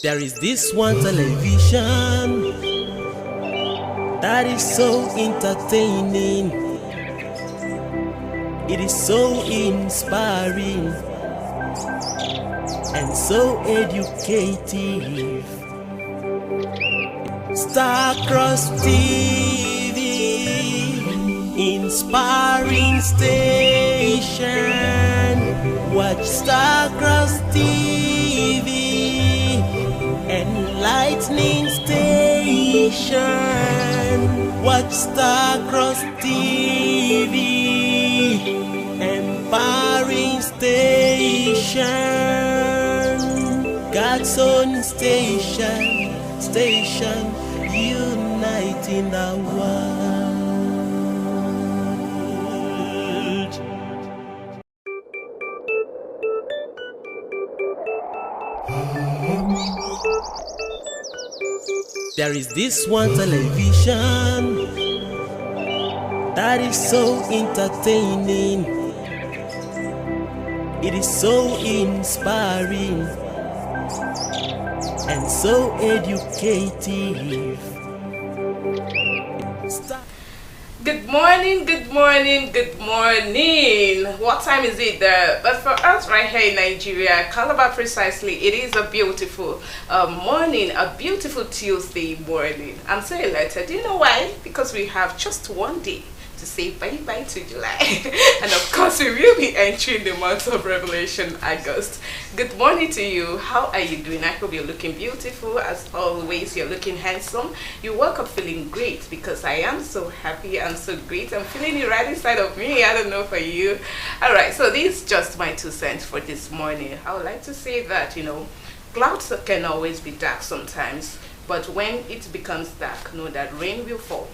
There is this one television that is so entertaining. It is so inspiring and so educative. Starcross TV, inspiring station. Watch Starcross TV, enlightening station. Watch Starcross TV, empowering station. God's own station, uniting the world. There is this one television that is so entertaining. It is so inspiring and so educative. Good morning, good morning, good morning. What time is it there? But for us right here in Nigeria, Calabar precisely, it is a beautiful morning, a beautiful Tuesday morning. I'm so elated. Do you know why? Because we have just one day to say bye-bye to July. And of course, we will be entering the month of Revelation, August. Good morning to you. How are you doing? I hope you're looking beautiful. As always, you're looking handsome. You woke up feeling great because I am so happy and so great. I'm feeling it right inside of me. I don't know for you. All right, so this is just my 2 cents for this morning. I would like to say that, clouds can always be dark sometimes, but when it becomes dark, know that rain will fall.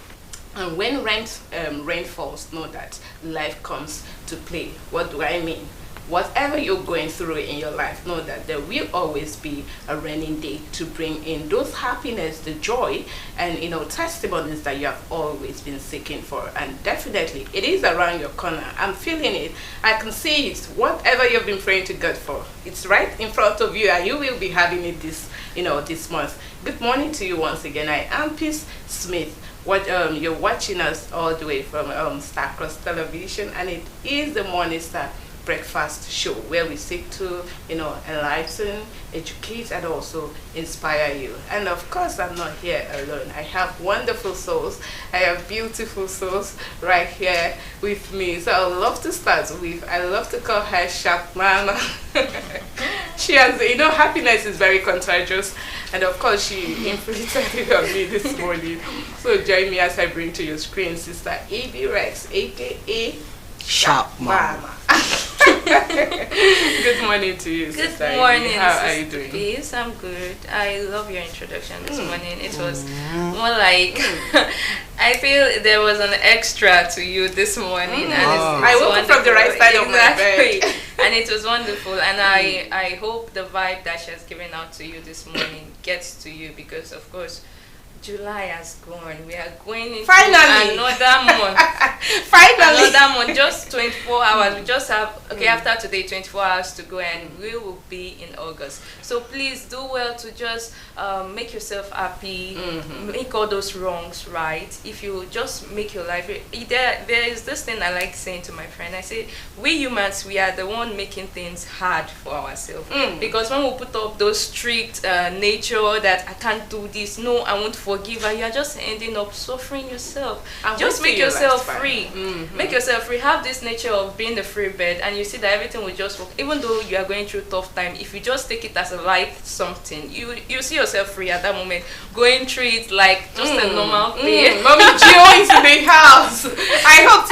And when rain falls, know that life comes to play. What do I mean? Whatever you're going through in your life, know that there will always be a raining day to bring in those happiness, the joy, and testimonies that you have always been seeking for. And definitely, it is around your corner. I'm feeling it. I can see it. Whatever you've been praying to God for, it's right in front of you, and you will be having it this month. Good morning to you once again. I am Peace Smith. You're watching us all the way from Starcross Television, and it is the Morning Star Breakfast Show where we seek to enlighten, educate, and also inspire you. And of course, I'm not here alone. I have wonderful souls. I have beautiful souls right here with me. So I love to start with, I love to call her Sharp Mama. She has, happiness is very contagious, and of course she inflicted it on me this morning. So join me as I bring to your screen Sister AB Rex, aka Sharp Mama. Good morning to you, Good Sister. morning, How are you doing? Peace. I'm good. I love your introduction this morning. It was more like I feel there was an extra to you this morning, and I woke up from the right side of my bed. And it was wonderful. And I hope the vibe that she has given out to you this morning gets to you, because of course July has gone. We are going into Finally. another month. Finally. Another month, just 24 hours. We just have, after today, 24 hours to go, and we will be in August. So please do well to just make yourself happy, make all those wrongs right. If you just make your life, there is this thing I like saying to my friend. I say, we humans, we are the one making things hard for ourselves. Because when we put up those strict nature that I can't do this, no, I won't forgive her, you're just ending up suffering yourself. Just make yourself free. Make yourself free. Have this nature of being a free bird, and you see that everything will just work. Even though you are going through tough time, if you just take it as a light something, you see yourself free at that moment, going through it like just a normal thing. Mommy Gio is in the house. I hope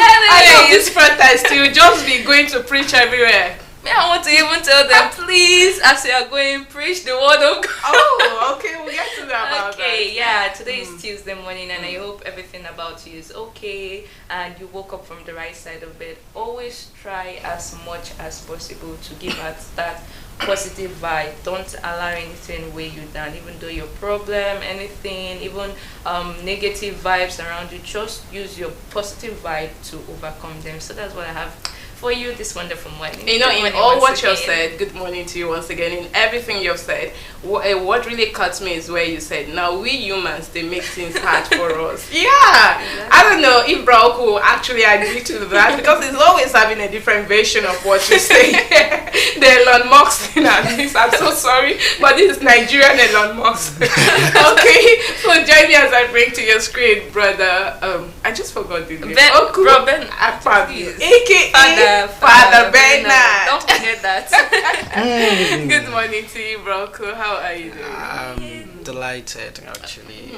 this protest you just be going to preach everywhere. I want to even tell them, please, as you are going, preach the word of God. Oh, okay, we'll get to that about Okay, that. yeah, today is Tuesday morning, and I hope everything about you is okay, and you woke up from the right side of bed. Always try as much as possible to give us that positive vibe. Don't allow anything weigh you down, even though your problem, anything, even negative vibes around you. Just use your positive vibe to overcome them. So that's what I have for you this wonderful morning. You know, Good in morning all once what you've again. said, good morning to you once again. In everything you've said, what really cuts me is where you said, now we humans, they make things hard for us. Yeah, I don't know if Brock will actually agree to that, because he's always having a different version of what you say. The Elon Musk thing at least, I'm so sorry, but this is Nigerian Elon Musk. Okay, so join me as I bring to your screen, brother. I just forgot the name. Robin Akpabio, please. aka Father Bernard. Don't forget that. Good morning to you, Bronco. How are you doing? I'm delighted, actually.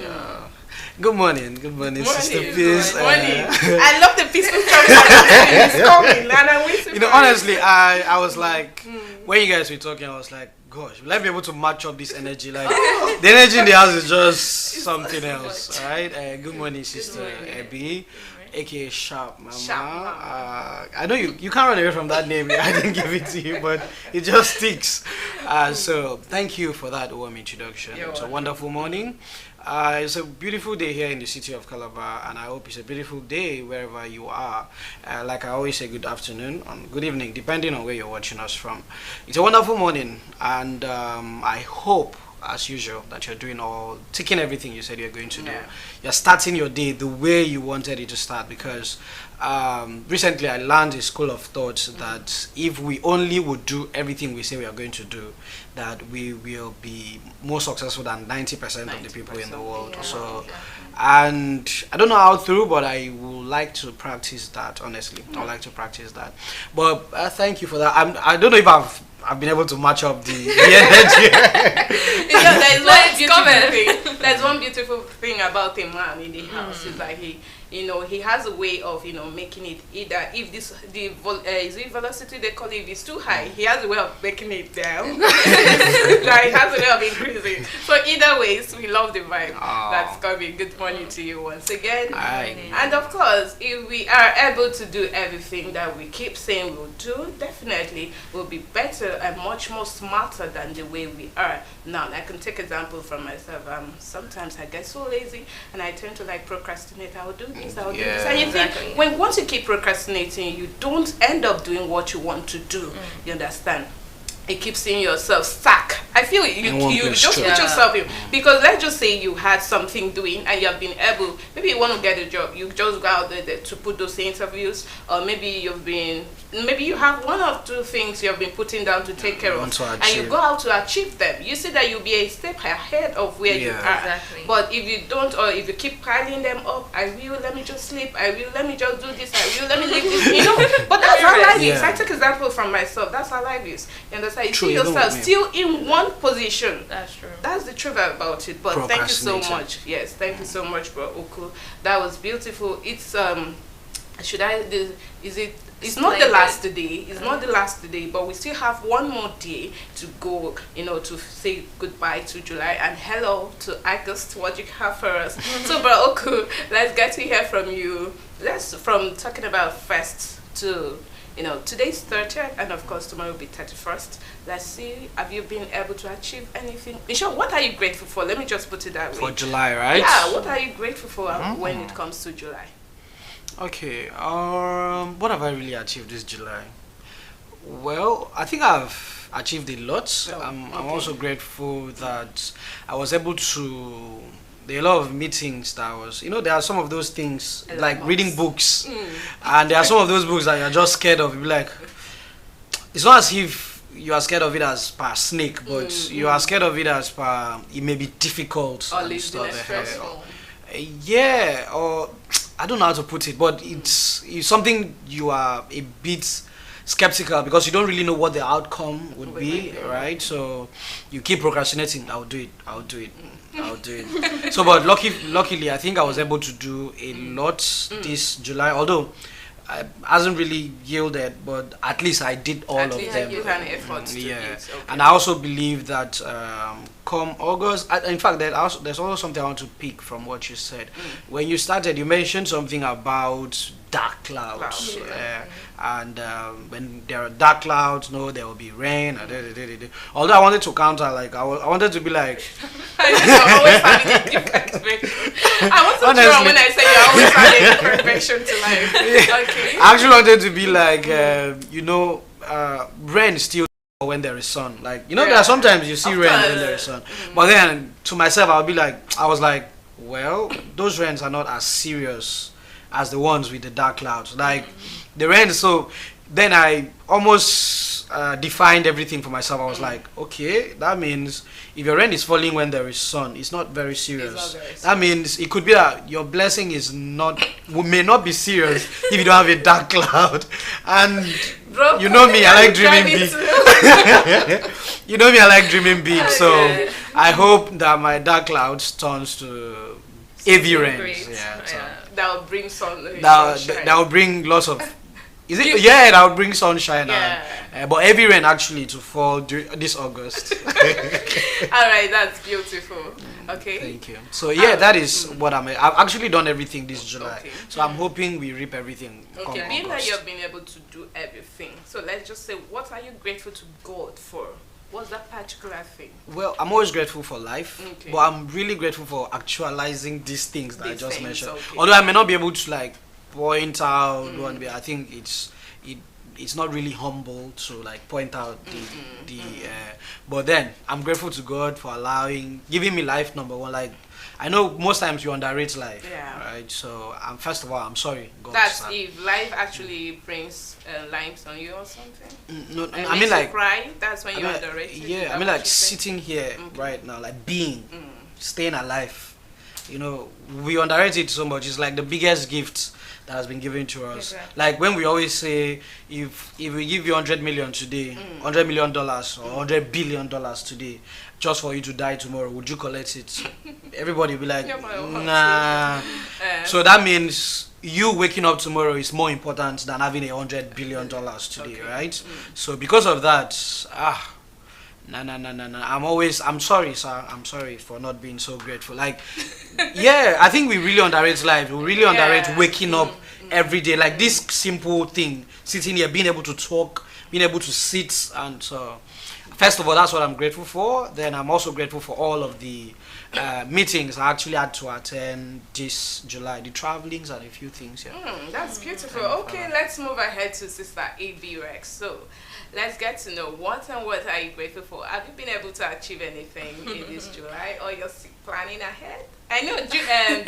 Good morning, Sister Morning. Peace. Morning. I love the peaceful conversation. It's coming, and I'm waiting. You know, for honestly, I was like, when you guys were talking, I was like, gosh, will I be able to match up this energy? Like, the energy in the house is just something else, right? Good morning, Sister Abby, aka Sharp Mama. Sharp Mama. I know you can't run away from that name. I didn't give it to you, but it just sticks. So thank you for that warm introduction. You're It's a welcome. wonderful morning. It's a beautiful day here in the city of Calabar, and I hope it's a beautiful day wherever you are. Like I always say, good afternoon and good evening, depending on where you're watching us from. It's a wonderful morning, and I hope, as usual, that you're taking everything you said you're going to do. Yeah. You're starting your day the way you wanted it to start, because recently I learned a school of thought that if we only would do everything we say we are going to do, that we will be more successful than 90% of the people in the world. yeah. So, and I don't know how through, but I would like to practice that, honestly. I would like to practice that. But thank you for that. I don't know if I've been able to match up the energy. You know, Let's there's one beautiful thing about a man in the house is that he has a way of making it either if is it velocity they call it, if it's too high, he has a way of making it down. Like, he has a way of increasing. So either ways, we love the vibe that's coming. Good morning to you once again. Aye. And of course, if we are able to do everything that we keep saying we'll do, definitely we'll be better and much more smarter than the way we are now. I can take example from myself. Sometimes I get so lazy and I tend to procrastinate. I'll do this, I'll do this. And you Exactly. think once you keep procrastinating, you don't end up doing what you want to do. You understand? You keep seeing yourself stuck. I feel In one you place, just true. put yourself in, because let's just say you had something doing and you have been able, maybe you want to get a job, you just go out there to put those interviews, or maybe you have one or two things you have been putting down to take care of, want to and you achieve. go out to achieve them. You see that you'll be a step ahead of where you Yeah. are. Exactly. But if you don't, or if you keep piling them up, let me just sleep, let me just do this, let me leave this, but that's how life is. Yeah. I took example from myself. That's how life is. You understand? You True, see you know what yourself I mean. still in one position. That's true. That's the truth about it. But thank you so Procrastinating. much. Yes, thank you so much, bro Oku. That was beautiful. It's it's not the Splendid. last day. It's not the last day, but we still have one more day to go, to say goodbye to July and hello to August. What you have for us. So, bro Oku, let's get to hear from you. From talking about first to today's 30th, and of course tomorrow will be 31st. Let's see, have you been able to achieve anything? In short, what are you grateful for? Let me just put it that way. For July, right? Yeah, what are you grateful for when it comes to July? Okay, what have I really achieved this July? Well, I think I've achieved a lot. Oh, I'm okay. also grateful that I was able to. There are a lot of meetings that I was, there are some of those things Elon like Musk. reading books, and there are some of those books that you're just scared of. You'll be like, it's not as if you are scared of it as per snake, but you are scared of it as per it may be difficult Or and lived in a stuff. stressful. Yeah, or I don't know how to put it, but it's something you are a bit skeptical because you don't really know what the outcome would be, right? So you keep procrastinating. I'll do it. So, but luckily, I think I was able to do a lot this July, although it hasn't really yielded, but at least I did all At of least them. you had an effort to Yeah, it. Okay. and I also believe that come August, in fact, there's also something I want to pick from what you said. When you started, you mentioned something about dark clouds, Clouds, and when there are dark clouds, there will be rain. Although I wanted to counter, I wanted to be like, you're always having a different version. I wasn't sure when I said you're always having a different version to life. Okay. I actually wanted to be like, rain still when there is sun. Like, there are sometimes you see rain when there is sun. But then to myself, I was like, well, those rains are not as serious as the ones with the dark clouds. Like the rain, so then I almost defined everything for myself. I was like, okay, that means if your rain is falling when there is sun, it's not very serious. It's not very serious. That means it could be that your blessing may not be serious if you don't have a dark cloud. And Bro, you know me, I like dreaming big. You know me, I like dreaming big. So I hope that my dark clouds turns to heavy rains. Yeah, so that will bring sunshine. that will bring lots of. Is it? Yeah, that will bring sunshine. But heavy rain actually to fall this August. All right, that's beautiful. Okay. Thank you. So that is what I've actually done everything this July. Okay. So I'm hoping we reap everything. Okay, being that you've been able to do everything, so let's just say, what are you grateful to God for? What's that particular thing? Well, I'm always grateful for life, Okay. but I'm really grateful for actualizing these things that I These just things, mentioned. okay. Although I may not be able to like point out one, I think it's not really humble to like point out but then I'm grateful to God for giving me life, number one. Like, I know most times you underrate life, right? So first of all, I'm sorry, God. That's if life actually brings limes on you or something. No, And I makes mean, you like, cry. That's when you underrate it. yeah, I mean, like, sitting here right now, like staying alive. We underrate it so much. It's like the biggest gift that has been given to us. Exactly. Like when we always say, if we give you 100 million today, $100 million or $100 billion today, just for you to die tomorrow, would you collect it? Everybody will be like, nah. So that means you waking up tomorrow is more important than having $100 billion today, right? So because of that, No. I'm sorry, sir. I'm sorry for not being so grateful. Like, I think we really underrate life. We really underrate waking up every day. Like this simple thing, sitting here, being able to talk, being able to sit. And so, first of all, that's what I'm grateful for. Then I'm also grateful for all of the meetings I actually had to attend this July, the travelings and a few things. That's beautiful. Okay, let's move ahead to Sister A.B. Rex. So, let's get to know what are you grateful for? Have you been able to achieve anything in this July, or you're planning ahead? I know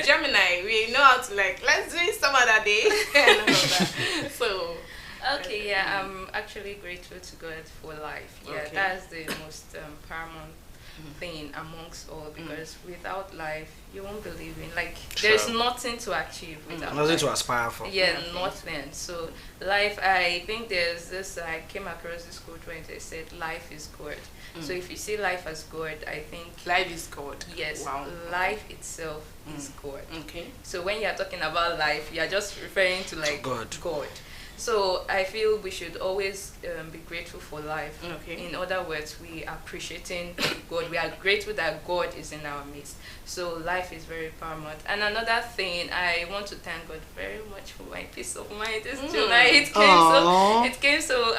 Gemini, we know how to let's do it some other day and all that. So. Okay, I'm actually grateful to God for life. Yeah, Okay. that's the most paramount thing amongst all, because without life, you won't believe in. There's nothing to achieve without Nothing life. to aspire for. Yeah, nothing. So life, I think there's this, I came across this quote where they said life is God. So if you see life as God, I think Life is God. yes, Wow. life itself is God. Okay. So when you're talking about life, you're just referring to God. So I feel we should always be grateful for life. Okay. In other words, we are appreciating God. We are grateful that God is in our midst. So life is very paramount. And another thing, I want to thank God very much for my peace of mind this July. It came so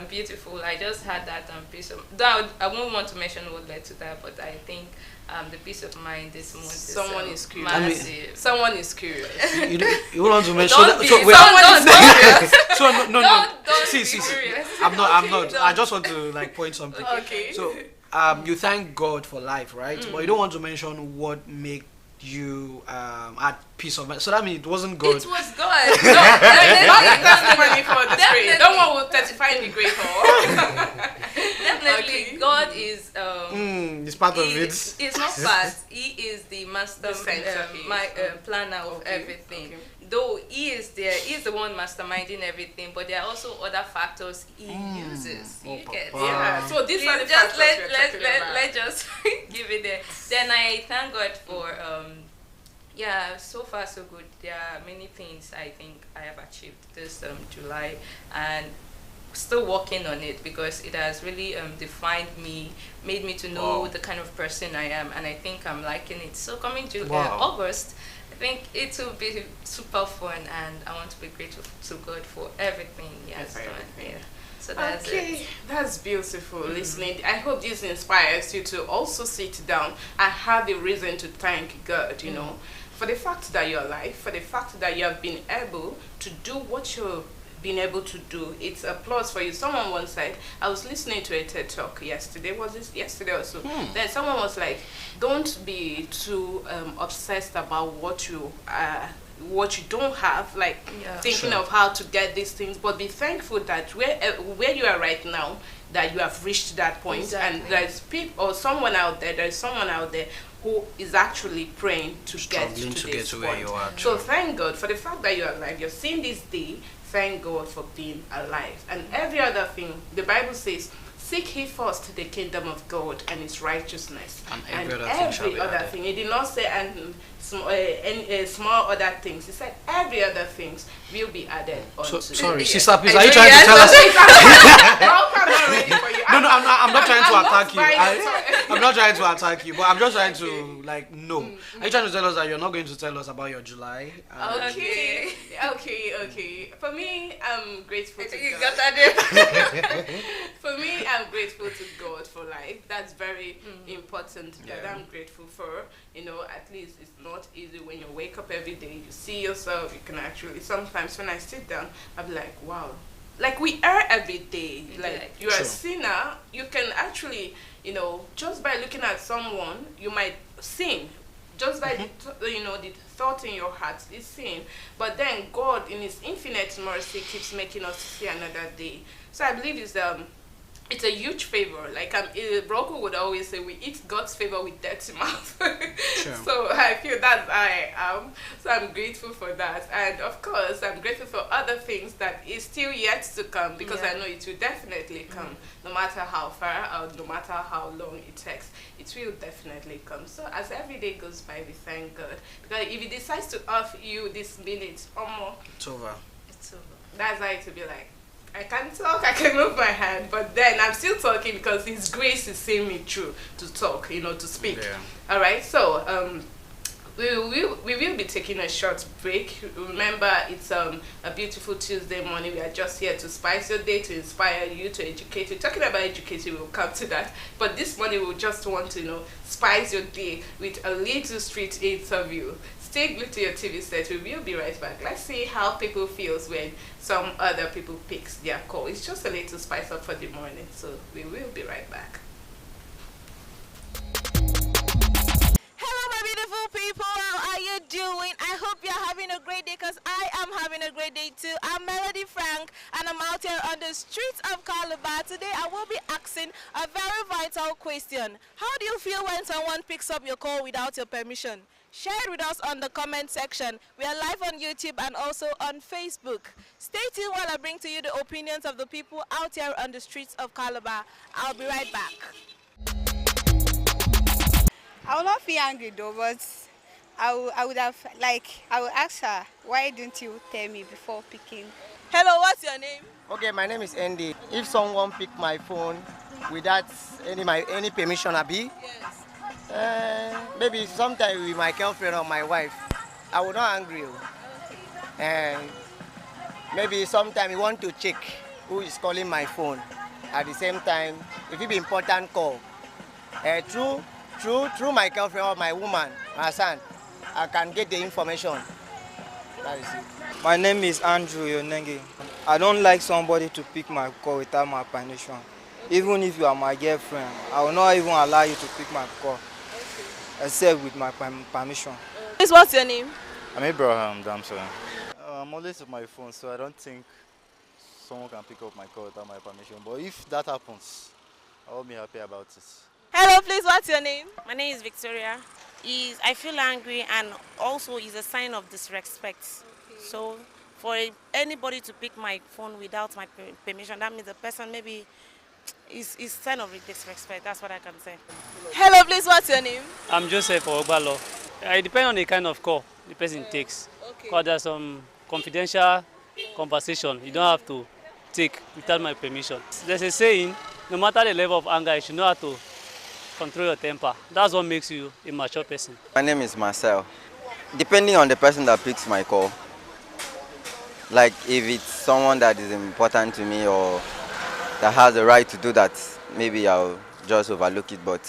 beautiful. I just had that peace of. Though I won't want to mention what led to that, but I think the peace of mind this month Someone is is curious. massive. Someone is curious. You want to mention Don't that? be- So, wait, someone is so no. Don't See. be curious. I'm not. Okay, I just want to point something. Okay. So, you thank God for life, right? But you don't want to mention what made you at peace of mind. So that means it wasn't God. It was God. Not the testimony for the Definitely. spirit. No one will testify in the great hall. Definitely, Okay. God is. It's part of He it. is not fast. He is the master, The center. planner of Okay, everything. okay. Though he is there, he's the one masterminding everything. But there are also other factors he uses. Oh, You get? Papa. Yeah. So these are the Please just factors we're talking about. let just give it there. Then I thank God for so far so good. There are many things I think I have achieved this July, and still working on it, because it has really defined me, made me to know Wow. the kind of person I am, and I think I'm liking it. So coming to Wow. August, I think it will be super fun, and I want to be grateful to God for everything He has For done. everything. Yeah. So that's it. That's beautiful listening. I hope this inspires you to also sit down and have a reason to thank God, you know, for the fact that you're alive, for the fact that you have been able to do what you've been able to do. It's applause for you. Someone once said, I was listening to a TED talk yesterday, was this yesterday or so? Then someone was like, don't be too obsessed about what you don't have, like thinking of how to get these things, but be thankful that where you are right now, that you have reached that point, and there's people or someone out there who is actually praying to get to this point. Where you are. So thank God for the fact that you're alive. You're seeing this day. Thank God for being alive. And every other thing, the Bible says, seek ye first the kingdom of God and His righteousness, and every other thing. He did not say and small other things. He said every other things will be added onto. Sorry, sister, please. Are you trying to tell us? No, I'm not trying to attack you. I'm not trying to attack you, but I'm just trying to know. Are you trying to tell us that you're not going to tell us about your July? Okay. For me, I'm grateful to You God. got that? For me, I'm grateful to God for life. That's very important that I'm grateful for. You know, at least it's not easy when you wake up every day, you see yourself, you can actually, sometimes when I sit down, I'm like, wow. Like we are every day. Like you're a sinner, you can actually, you know, just by looking at someone, you might sin. Just by the thought in your heart is sin. But then God, in His infinite mercy, keeps making us see another day. So I believe it's a huge favor. Like Rocco would always say, we eat God's favor with dirty mouth. So I feel that I am. So I'm grateful for that. And of course, I'm grateful for other things that is still yet to come, because I know it will definitely come. No matter how far or no matter how long it takes, it will definitely come. So as every day goes by, we thank God. Because if He decides to offer you this minute or more, it's over. It's over. That's how it will be like. I can talk, I can move my hand, but then I'm still talking because His grace is seeing me through to talk, to speak. All right, so we will be taking a short break. Remember, it's a beautiful Tuesday morning. We are just here to spice your day, to inspire you, to educate you. Talking about education, we'll come to that. But this morning, we just want to spice your day with a little street interview. Stay glued to your TV set. We will be right back. Let's see how people feels when some other people picks their call. It's just a little spice up for the morning. So we will be right back. Hello, my beautiful people. How are you doing? I hope you're having a great day, because I am having a great day too. I'm Melody Frank, and I'm out here on the streets of Calabar. Today, I will be asking a very vital question. How do you feel when someone picks up your call without your permission? Share it with us on the comment section. We are live on YouTube and also on Facebook. Stay tuned while I bring to you the opinions of the people out here on the streets of Calabar. I'll be right back. I will not feel angry though, but I would ask her, why didn't you tell me before picking? Hello, what's your name? Okay, my name is Andy. If someone pick my phone without any permission, Abi, maybe sometime with my girlfriend or my wife, I will not angry. And maybe sometime you want to check who is calling my phone. At the same time, if it be important call, through my girlfriend or my woman, my son, I can get the information. That is it. My name is Andrew Yonenge. I don't like somebody to pick my call without my permission. Even if you are my girlfriend, I will not even allow you to pick my call, except with my permission. Please, what's your name? I'm Abraham Damson. I'm always on my phone, so I don't think someone can pick up my call without my permission. But if that happens, I will be happy about it. Hello, please, what's your name? My name is Victoria. I feel angry, and also is a sign of disrespect. Okay. So for anybody to pick my phone without my permission, that means the person maybe is sign of disrespect. That's what I can say. Hello, please, what's your name? I'm Joseph Ogbalo. It depends on the kind of call the person takes. Because there's some confidential conversation you don't have to take without my permission. There's a saying, no matter the level of anger, you should know how to control your temper. That's what makes you a mature person. My name is Marcel. Depending on the person that picks my call, like if it's someone that is important to me or that has the right to do that, maybe I'll just overlook it. But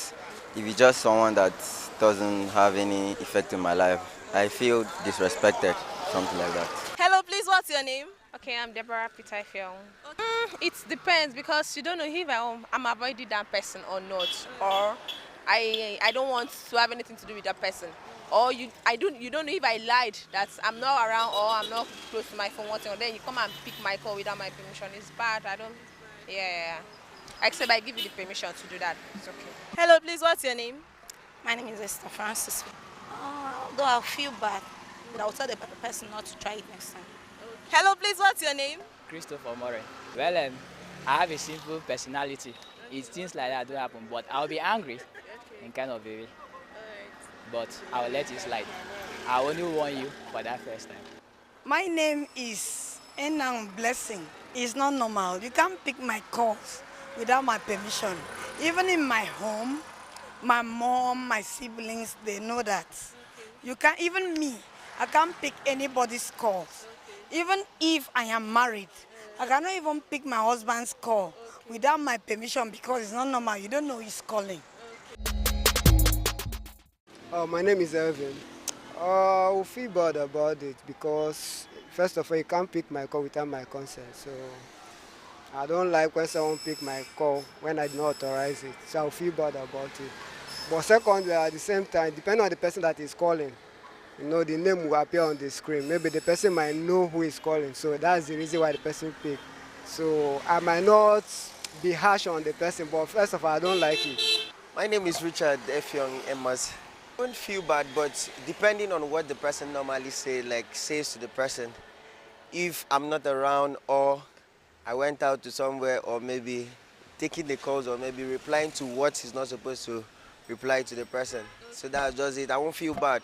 if it's just someone that doesn't have any effect in my life, I feel disrespected, something like that. Hello, please, what's your name? Okay, I'm Deborah Pitaifiong. It depends because you don't know if I'm avoiding that person or not, or I don't want to have anything to do with that person, or you don't know if I lied that I'm not around or I'm not close to my phone, or then you come and pick my call without my permission. It's bad. I don't. Yeah. Except I give you the permission to do that. It's okay. Hello, please, what's your name? My name is Esther Francis. Though I'll feel bad, but I'll tell the person not to try it next time. Hello, please, what's your name? Christopher Murray. Well, I have a simple personality. It's things like that don't happen, but I'll be angry in kind of a way. But I'll let it slide. I only warn you for that first time. My name is Enang Blessing. It's not normal. You can't pick my calls without my permission. Even in my home, my mom, my siblings, they know that. You can't, even me, I can't pick anybody's calls. Even if I am married, I cannot even pick my husband's call without my permission because it's not normal. You don't know he's calling. My name is Elvin. I will feel bad about it because, first of all, you can't pick my call without my consent. So I don't like when someone pick my call when I do not authorize it. So I'll feel bad about it. But secondly, at the same time, depending on the person that is calling, you know, the name will appear on the screen. Maybe the person might know who is calling, so that's the reason why the person picked. So I might not be harsh on the person, but first of all, I don't like it. My name is Richard Effiong Emas. I don't feel bad, but depending on what the person normally says to the person, if I'm not around or I went out to somewhere or maybe taking the calls or maybe replying to what he's not supposed to reply to the person. So that's just it. I won't feel bad.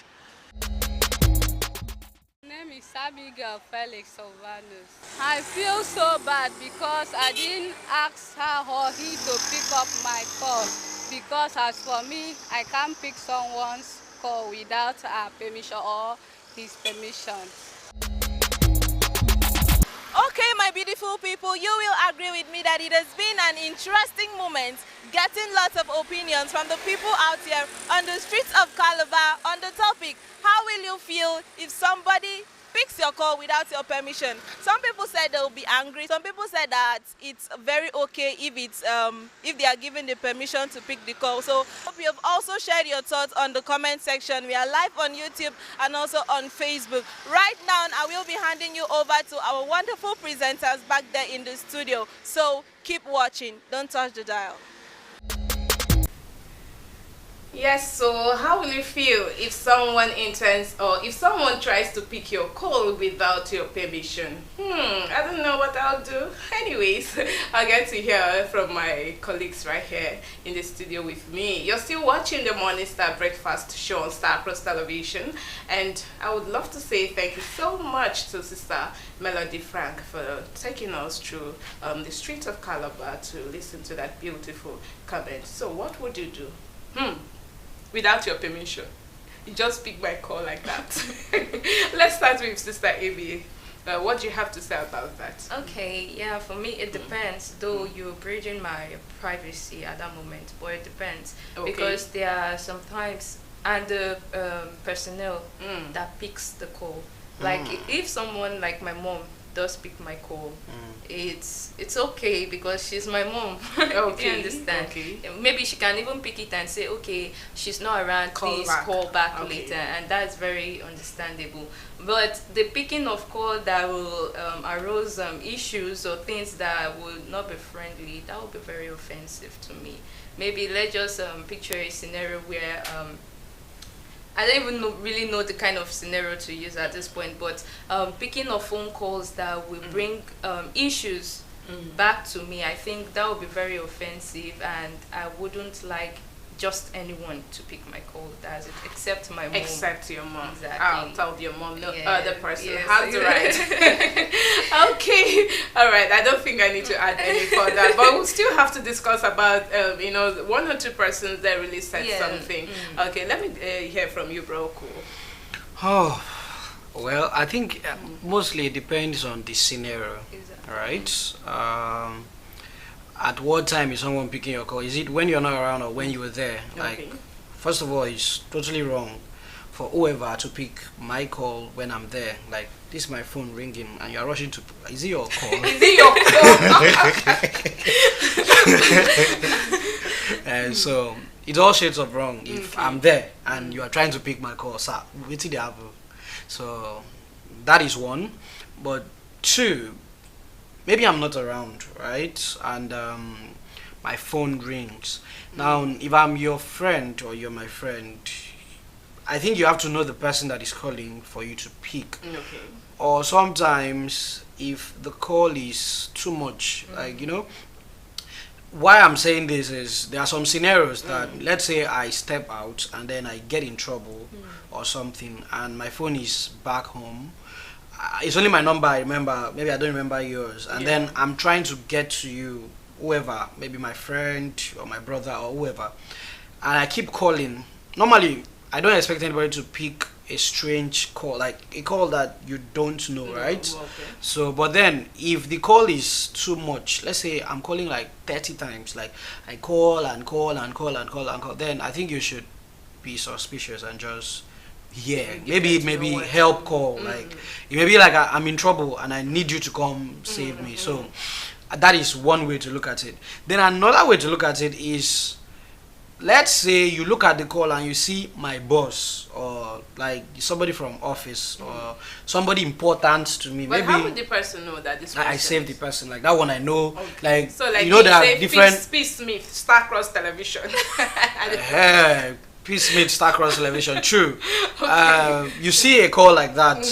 My name is Abigail Felix Sylvanus. I feel so bad because I didn't ask her or he to pick up my call. Because as for me, I can't pick someone's call without her permission or his permission. Okay, my beautiful people, you will agree with me that it has been an interesting moment getting lots of opinions from the people out here on the streets of Calabar on the topic, how will you feel if somebody picks your call without your permission? Some people said they'll be angry. Some people said that it's very okay if they are given the permission to pick the call. So hope you have also shared your thoughts on the comment section. We are live on YouTube and also on Facebook. Right now, I will be handing you over to our wonderful presenters back there in the studio. So keep watching. Don't touch the dial. Yes, so how will you feel if someone intends or if someone tries to pick your call without your permission? I don't know what I'll do. Anyways, I'll get to hear from my colleagues right here in the studio with me. You're still watching the Morning Star Breakfast Show on Star Cross Television, and I would love to say thank you so much to Sister Melody Frank for taking us through the streets of Calabar to listen to that beautiful comment. So what would you do? Without your permission. You just pick my call like that. Let's start with Sister Abby. What do you have to say about that? Okay, yeah, for me it depends. Though you're breaching my privacy at that moment, but it depends. Okay. Because there are sometimes and the personnel that picks the call. Like if someone like my mom does pick my call, it's okay because she's my mom. Okay. You understand? Okay. Maybe she can even pick it and say, okay, she's not around, please call back later, and that's very understandable. But the picking of call that will arouse issues or things that would not be friendly, that would be very offensive to me. Maybe let's just picture a scenario where I don't even really know the kind of scenario to use at this point, but picking of phone calls that will bring issues back to me, I think that would be very offensive, and I wouldn't like just anyone to pick my call, that's it, except my mom. Except your mom. Exactly. I'll tell your mom, no Yes, other person yes, has the right. Okay, all right. I don't think I need to add any further, but we'll still have to discuss about, one or two persons that really said something. Okay, let me hear from you, bro. Cool. Oh, well, I think mostly it depends on the scenario, right? at what time is someone picking your call? Is it when you're not around or when you were there? Like, first of all, it's totally wrong for whoever to pick my call when I'm there. Like, this is my phone ringing and you're rushing to. Is it your call? Is it your call? And so it's all shades of wrong. If I'm there and you are trying to pick my call, sir, wait till they have. So that is one. But two, maybe I'm not around, right? And my phone rings. Now, if I'm your friend or you're my friend, I think you have to know the person that is calling for you to pick. Okay. Or sometimes, if the call is too much, like, you know, why I'm saying this is there are some scenarios that, let's say I step out and then I get in trouble or something and my phone is back home. It's only my number I remember, maybe I don't remember yours, and then I'm trying to get to you, whoever, maybe my friend or my brother or whoever, and I keep calling. Normally I don't expect anybody to pick a strange call, like a call that you don't know, right? So but then if the call is too much, let's say I'm calling like 30 times, like I call and call and call and call and call, then I think you should be suspicious and just maybe it may be help call, like it may be like I'm in trouble and I need you to come save me. So that is one way to look at it. Then another way to look at it is, let's say you look at the call and you see my boss or like somebody from office or somebody important to me. But maybe how would the person know that this person I saved the person, like that one I know. Like, so like you know, there are different Peace Smith, Starcross Television. Peace Smith, Starcross Television, true. You see a call like that,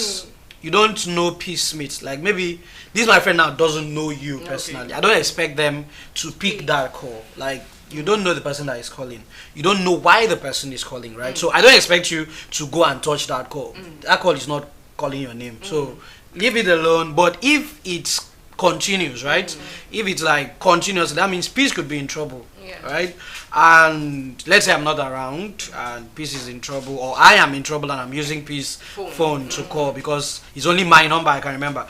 you don't know Peace Smith. Like maybe this my friend now doesn't know you personally. I don't expect them to pick that call. Like, you don't know the person that is calling. You don't know why the person is calling, right? So I don't expect you to go and touch that call. That call is not calling your name. So leave it alone. But if it's continuous, right? If it's like continuous, that means Peace could be in trouble, right? And let's say I'm not around and Peace is in trouble, or I am in trouble and I'm using Peace phone to call because it's only my number I can remember.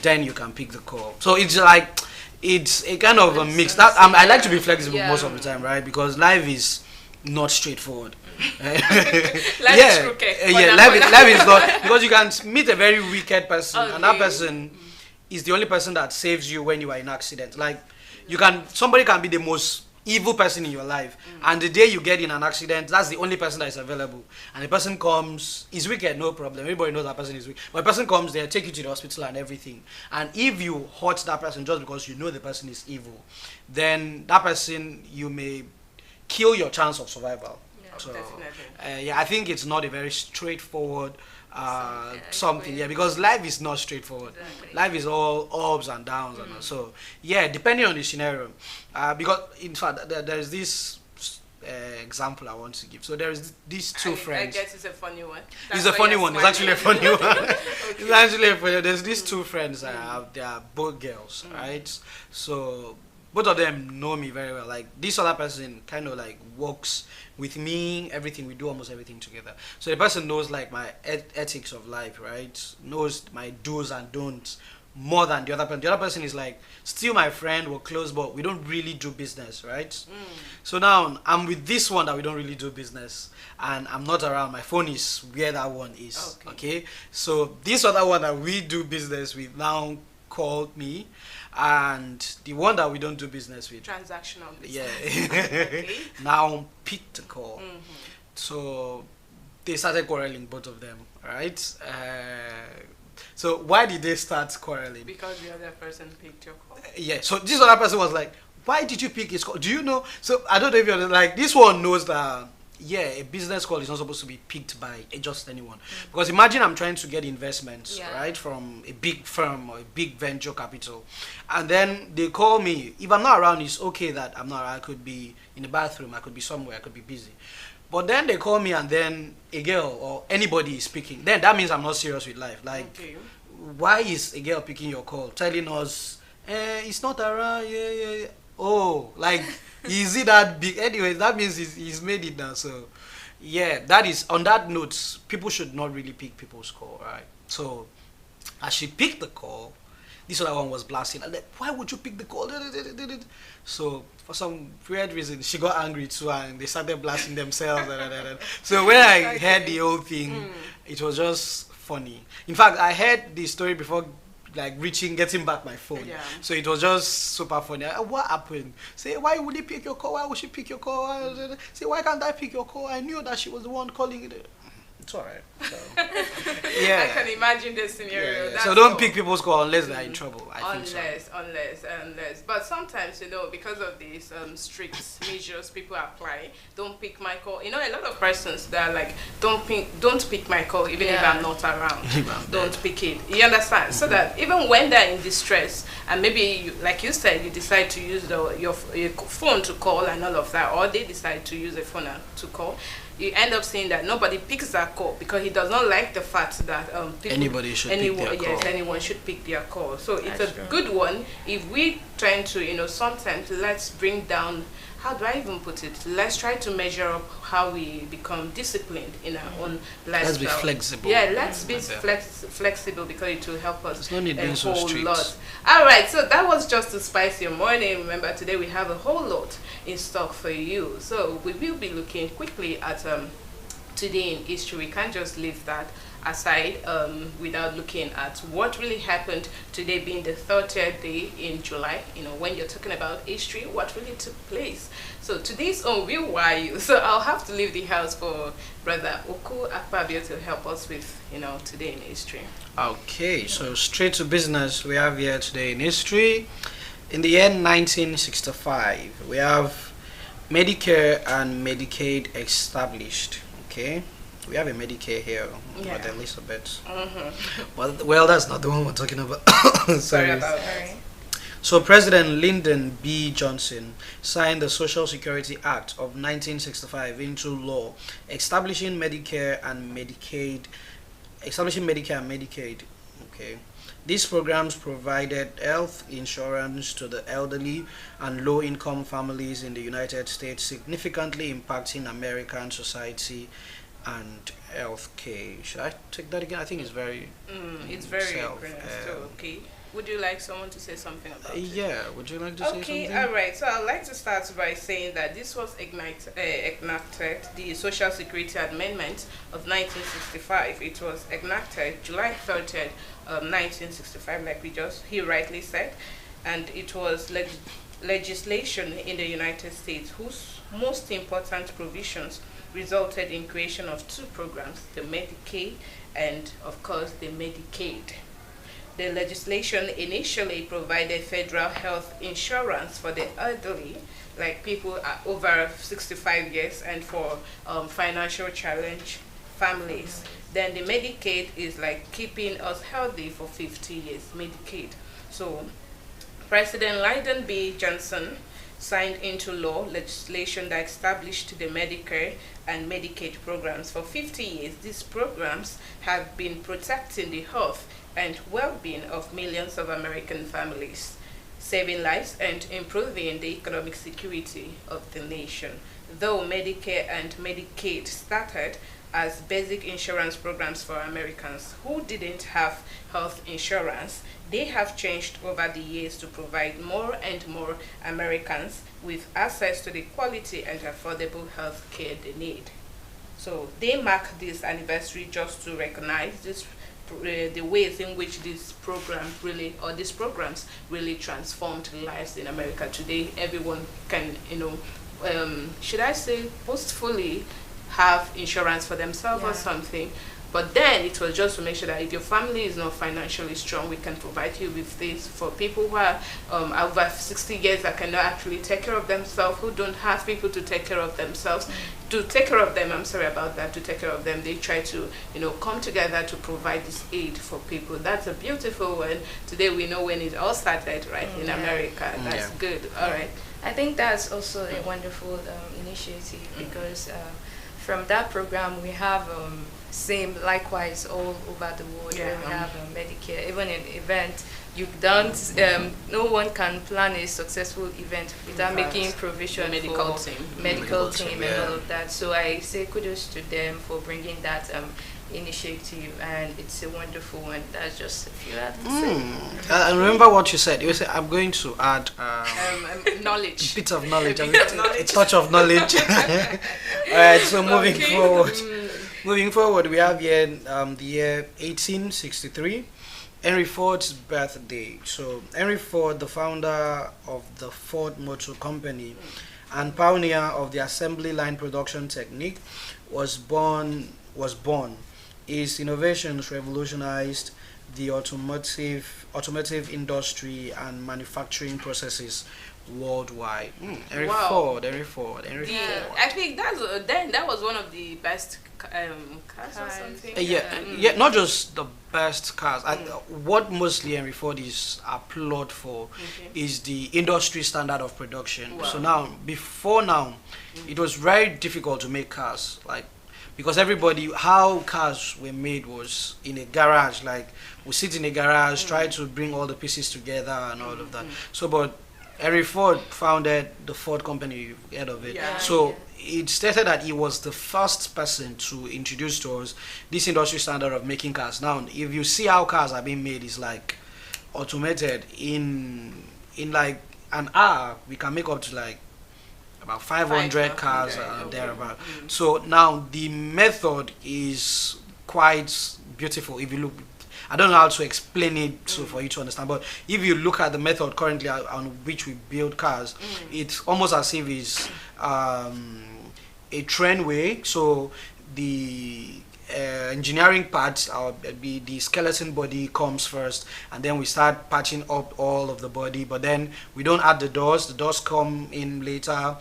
Then you can pick the call. So it's like, it's a kind of a mix. That I like to be flexible most of the time, right? Because life is not straightforward. Life is crooked. Life is not, because you can meet a very wicked person and that person is the only person that saves you when you are in an accident. Like, somebody can be the most evil person in your life, and the day you get in an accident, that's the only person that is available, and the person comes, is wicked, no problem, everybody knows that person is wicked, but the person comes there, take you to the hospital and everything, and if you hurt that person just because you know the person is evil, then that person, you may kill your chance of survival. So I think it's not a very straightforward something, because life is not straightforward. Life is all ups and downs, and so depending on the scenario. Because in fact, there's this example I want to give. So there's these two friends. I guess it's a funny one. It's a funny one. It's actually a funny one. It's actually a funny one. There's these two friends I have. They are both girls, right? So both of them know me very well. Like, this other person kind of like works with me, everything, we do almost everything together. So the person knows like my ethics of life, right? Knows my do's and don'ts more than the other person. The other person is like still my friend, we're close, but we don't really do business, right? So now I'm with this one that we don't really do business, and I'm not around. My phone is where that one is. Okay. So this other one that we do business with now called me, and the one that we don't do business with, transactional business, now picked the call. So they started quarreling, both of them, right? So why did they start quarreling? Because the other person picked your call. So this other person was like, why did you pick his call? Do you know? So I don't know if you're like, this one knows that a business call is not supposed to be picked by just anyone. Because imagine I'm trying to get investments, right, from a big firm or a big venture capital, and then they call me. If I'm not around, it's okay that I'm not around. I could be in the bathroom, I could be somewhere, I could be busy. But then they call me and then a girl or anybody is speaking. Then that means I'm not serious with life. Like, why is a girl picking your call, telling us, it's not around, oh, like, is it that big? Anyway, that means he's made it now. So, that is, on that note, people should not really pick people's call, right? So, as she picked the call, this other one was blasting. And like, why would you pick the call? So for some weird reason, she got angry too, and they started blasting themselves. So when I heard the whole thing, it was just funny. In fact, I heard the story before like getting back my phone. Yeah. So it was just super funny. What happened? Say, why would he pick your call? Why would she pick your call? Say, why can't I pick your call? I knew that she was the one calling it. It's alright. So, yeah. I can imagine the scenario. Yeah. So don't pick people's call unless they're in trouble. Unless. But sometimes, because of these strict measures people apply, don't pick my call. A lot of persons that are like, don't pick my call even if I'm not around. Don't pick it. You understand? So that even when they're in distress, and maybe, like you said, you decide to use your phone to call and all of that, or they decide to use a phone to call, you end up seeing that nobody picks that call because he does not like the fact that anyone should pick their call. So it's a good one if we trying to, sometimes let's bring down, how do I even put it? Let's try to measure up how we become disciplined in our own lifestyle. Let's be flexible. Yeah, let's be flexible because it will help us no need a being so whole strict. lot. All right, so that was just to spice your morning. Remember, today we have a whole lot in stock for you. So we will be looking quickly at today in history. We can't just leave that aside without looking at what really happened today, being the 30th day in July. When you're talking about history, what really took place. So today's on Real Wayu. So I'll have to leave the house for Brother Oku Akpabio to help us with today in history. Okay, so straight to business. We have here today in history. In the year 1965, we have Medicare and Medicaid established. Okay, we have a Medicare here, but Elizabeth. Well, that's not the one we're talking about. Sorry about that. So President Lyndon B. Johnson signed the Social Security Act of 1965 into law, establishing Medicare and Medicaid. Okay. These programs provided health insurance to the elderly and low-income families in the United States, significantly impacting American society and health care. Should I take that again? I think it's very it's very okay. Would you like someone to say something about it? Yeah, would you like to say something? Okay, all right. So I'd like to start by saying that this was enacted, the Social Security Amendment of 1965. It was enacted July 30th, 1965, like he rightly said. And it was legislation in the United States whose most important provisions resulted in creation of two programs, the Medicaid and, of course, the Medicaid. The legislation initially provided federal health insurance for the elderly, like people over 65 years, and for financial challenge families. Then the Medicaid is like keeping us healthy for 50 years, Medicaid. So President Lyndon B. Johnson signed into law legislation that established the Medicare and Medicaid programs. For 50 years, these programs have been protecting the health and well-being of millions of American families, saving lives and improving the economic security of the nation. Though Medicare and Medicaid started as basic insurance programs for Americans who didn't have health insurance, they have changed over the years to provide more and more Americans with access to the quality and affordable health care they need. So they mark this anniversary just to recognize the ways in which these programs really transformed lives in America. Today, everyone can, should I say, boastfully have insurance for themselves or something. But then it was just to make sure that if your family is not financially strong, we can provide you with this. For people who are over 60 years that cannot actually take care of themselves, who don't have people to take care of themselves, to take care of them, to take care of them, they try to, come together to provide this aid for people. That's a beautiful one. Today we know when it all started, right, in America. That's good. All right. I think that's also a wonderful initiative because from that program we have same likewise all over the world where we have Medicare. Even in event you don't. No one can plan a successful event without making provision medical for team. medical team and all of that. So I say kudos to them for bringing that initiative, and it's a wonderful one. That's just a few I have to say. I remember what you said. You said I'm going to add knowledge, a bit of knowledge, a touch of knowledge. All right. So moving forward, we have here the year 1863, Henry Ford's birthday. So Henry Ford, the founder of the Ford Motor Company and pioneer of the assembly line production technique, was born. His innovations revolutionized the automotive industry and manufacturing processes worldwide. Henry Ford. I think that was one of the best cars or something. Yeah, not just the best cars. What mostly Henry Ford is applauded for is the industry standard of production. So now, before now, it was very difficult to make cars. Because how cars were made was in a garage. Like, we sit in a garage, try to bring all the pieces together and all of that. So, but Henry Ford founded the Ford Company, you've heard of it. It stated that he was the first person to introduce to us this industry standard of making cars. Now, if you see how cars are being made, it's like automated. In like an hour, we can make up to like about 500 cars thereabout. So now the method is quite beautiful. If you look, I don't know how to explain it for you to understand, but if you look at the method currently on which we build cars, it's almost as if it's a trainway. So the engineering part, the skeleton body comes first, and then we start patching up all of the body, but then we don't add the doors come in later.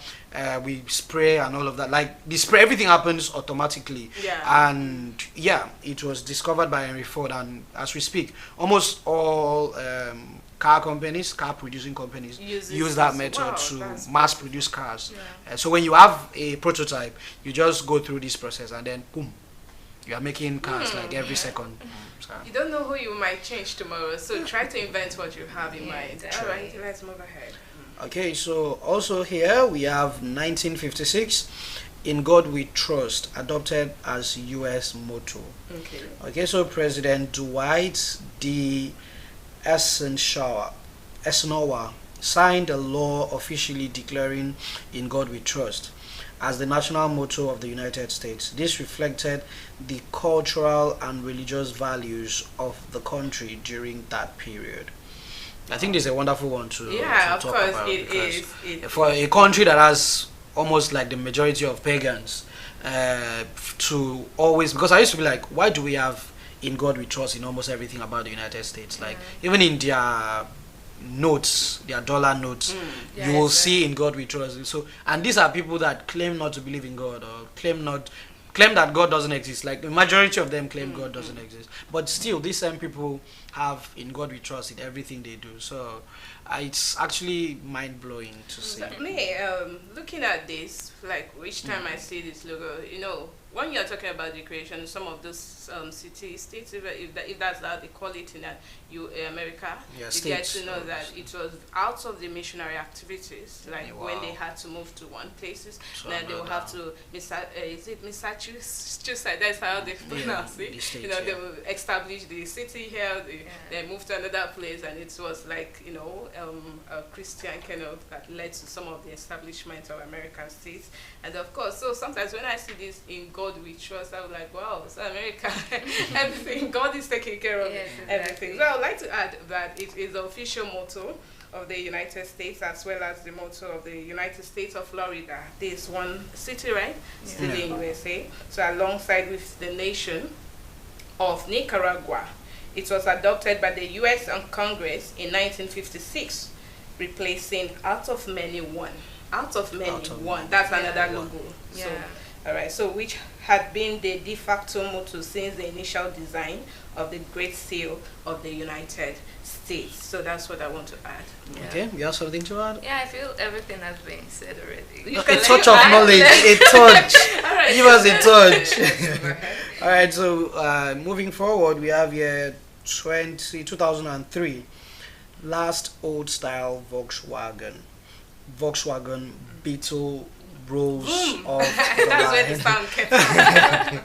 We spray and all of that. Like the spray, everything happens automatically. And it was discovered by Henry Ford, and as we speak, almost all car producing companies use that method to mass produce cars. So when you have a prototype, you just go through this process, and then boom, you are making cars like every second. So. You don't know who you might change tomorrow, so try to invent what you have in mind. All right, let's move ahead. Okay, so also here we have 1956, In God We Trust, adopted as U.S. motto. Okay, so President Dwight D. Eisenhower signed a law officially declaring In God We Trust as the national motto of the United States. This reflected the cultural and religious values of the country during that period. I think this is a wonderful one to talk about. It is. For a country that has almost like the majority of pagans, to always, because I used to be like, why do we have In God We Trust in almost everything about the United States? Like, even in their notes, their dollar notes, you will see In God We Trust. So, and these are people that claim not to believe in God, or claim that God doesn't exist. Like the majority of them claim God doesn't exist, but still these same people have In God We Trust in everything they do. So it's actually mind-blowing to see. Me, looking at this, like each time I see this logo, when you're talking about the creation, some of those city states, if that's how they call it in America, you get to know that it was out of the missionary activities, like when they had to move to one places, then they will have to is it Massachusetts? That's how they pronounce it. They will establish the city here, they move to another place, and it was like a Christian kind of that led to some of the establishment of American states. And of course, so sometimes when I see this In God We Trust, I'm like, wow, so America, everything, God is taking care of everything. So I would like to add that it is the official motto of the United States, as well as the motto of the United States of Florida. This one city, right? Still in USA. So alongside with the nation of Nicaragua. It was adopted by the U.S. and Congress in 1956, replacing Out of Many One. Out of Many One. That's another logo. So, all right. So, which had been the de facto motto since the initial design of the Great Seal of the United States. So that's what I want to add. Okay, you have something to add? Yeah, I feel everything has been said already. A touch of knowledge, a touch. Give us a touch. All right, so moving forward, we have here 2003. last old style Volkswagen Beetle rolls off the That's where line. the sound came from.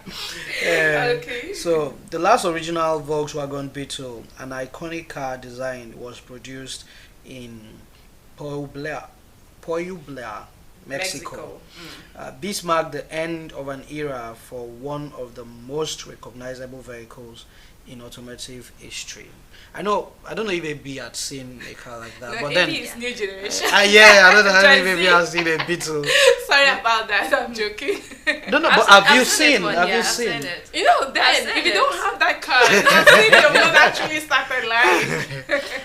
Okay. So the last original Volkswagen Beetle, an iconic car design, was produced in Puebla, Mexico. This marked the end of an era for one of the most recognizable vehicles in automotive history. I don't know if AB had seen a car like that, No, but AB then is new generation. yeah, I don't know Gen if AB Z. has seen a Beetle. Sorry about that. I'm joking. No, but have you seen? Have you seen? You know, then if you don't have that car, that's if you've not actually started lying.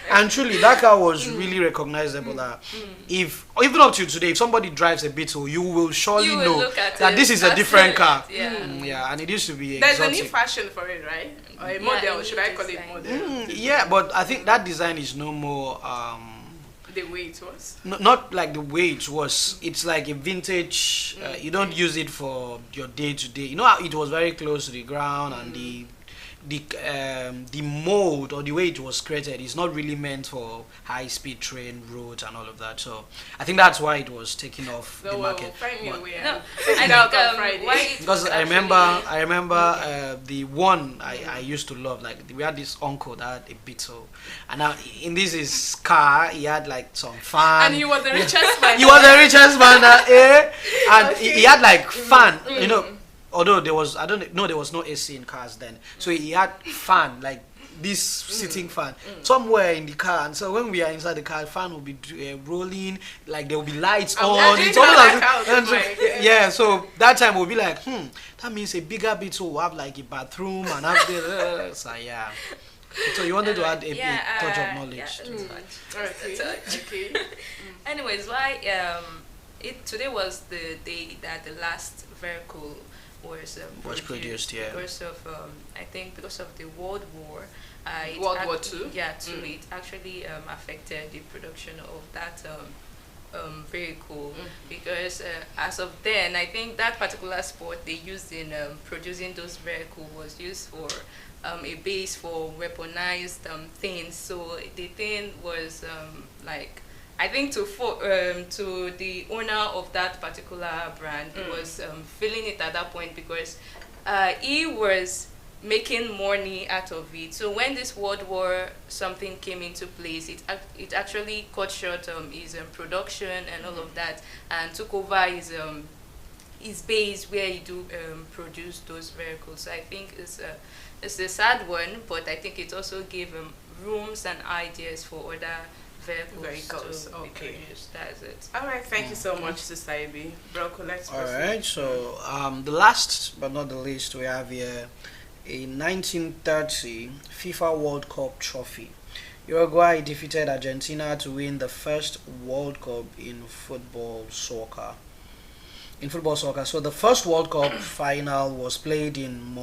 And truly, that car was really recognizable. That if even up to today, if somebody drives a Beetle, you will surely You will know look at that it. this is a That's different it. car. Yeah. Yeah, and it used to be There's a exotic. new fashion for it, right? Or a model, should I call it model? Yeah, but I think that design is no more The way it was. not like the way it was. It's like a vintage. You don't use it for your day to day. You know how it was very close to the ground, and the mold or the way it was created is not really meant for high speed train roads and all of that. So I think that's why it was taken off the market. Find me a way. No, Take it out on Friday. Because I remember the one I used to love. Like we had this uncle that had a Beetle, and now in this car he had like some fan. And he was the richest man. He was the richest man, and he had like fan. You know, although there was there was no AC in cars then, so he had fan like this sitting fan somewhere in the car, and so when we are inside the car, the fan will be rolling, like there will be lights on. It's almost like and so, yeah. So that time we'll be like, that means a bigger Beetle will have like a bathroom and have the so yeah. So you wanted to add a touch of knowledge to it. Okay. Anyways, today was the day that the last vehicle was produced, yeah. Because of I think because of the World War. World War II? Yeah, it actually affected the production of that vehicle because as of then, I think that particular sport they used in producing those vehicles was used for a base for weaponized things. So the thing was like, I think to the owner of that particular brand, he was feeling it at that point because he was making money out of it. So when this World War something came into place, it actually cut short his production and all of that, and took over his base where he do produce those vehicles. So I think it's a sad one, but I think it also gave him rooms and ideas for other vehicles to be produced. That's it. All right, thank you so much, Sister Ibi. Broco, let's proceed. All right, so the last but not the least, we have here a 1930 FIFA World Cup trophy. Uruguay defeated Argentina to win the first World Cup in football soccer. So the first World Cup final was played in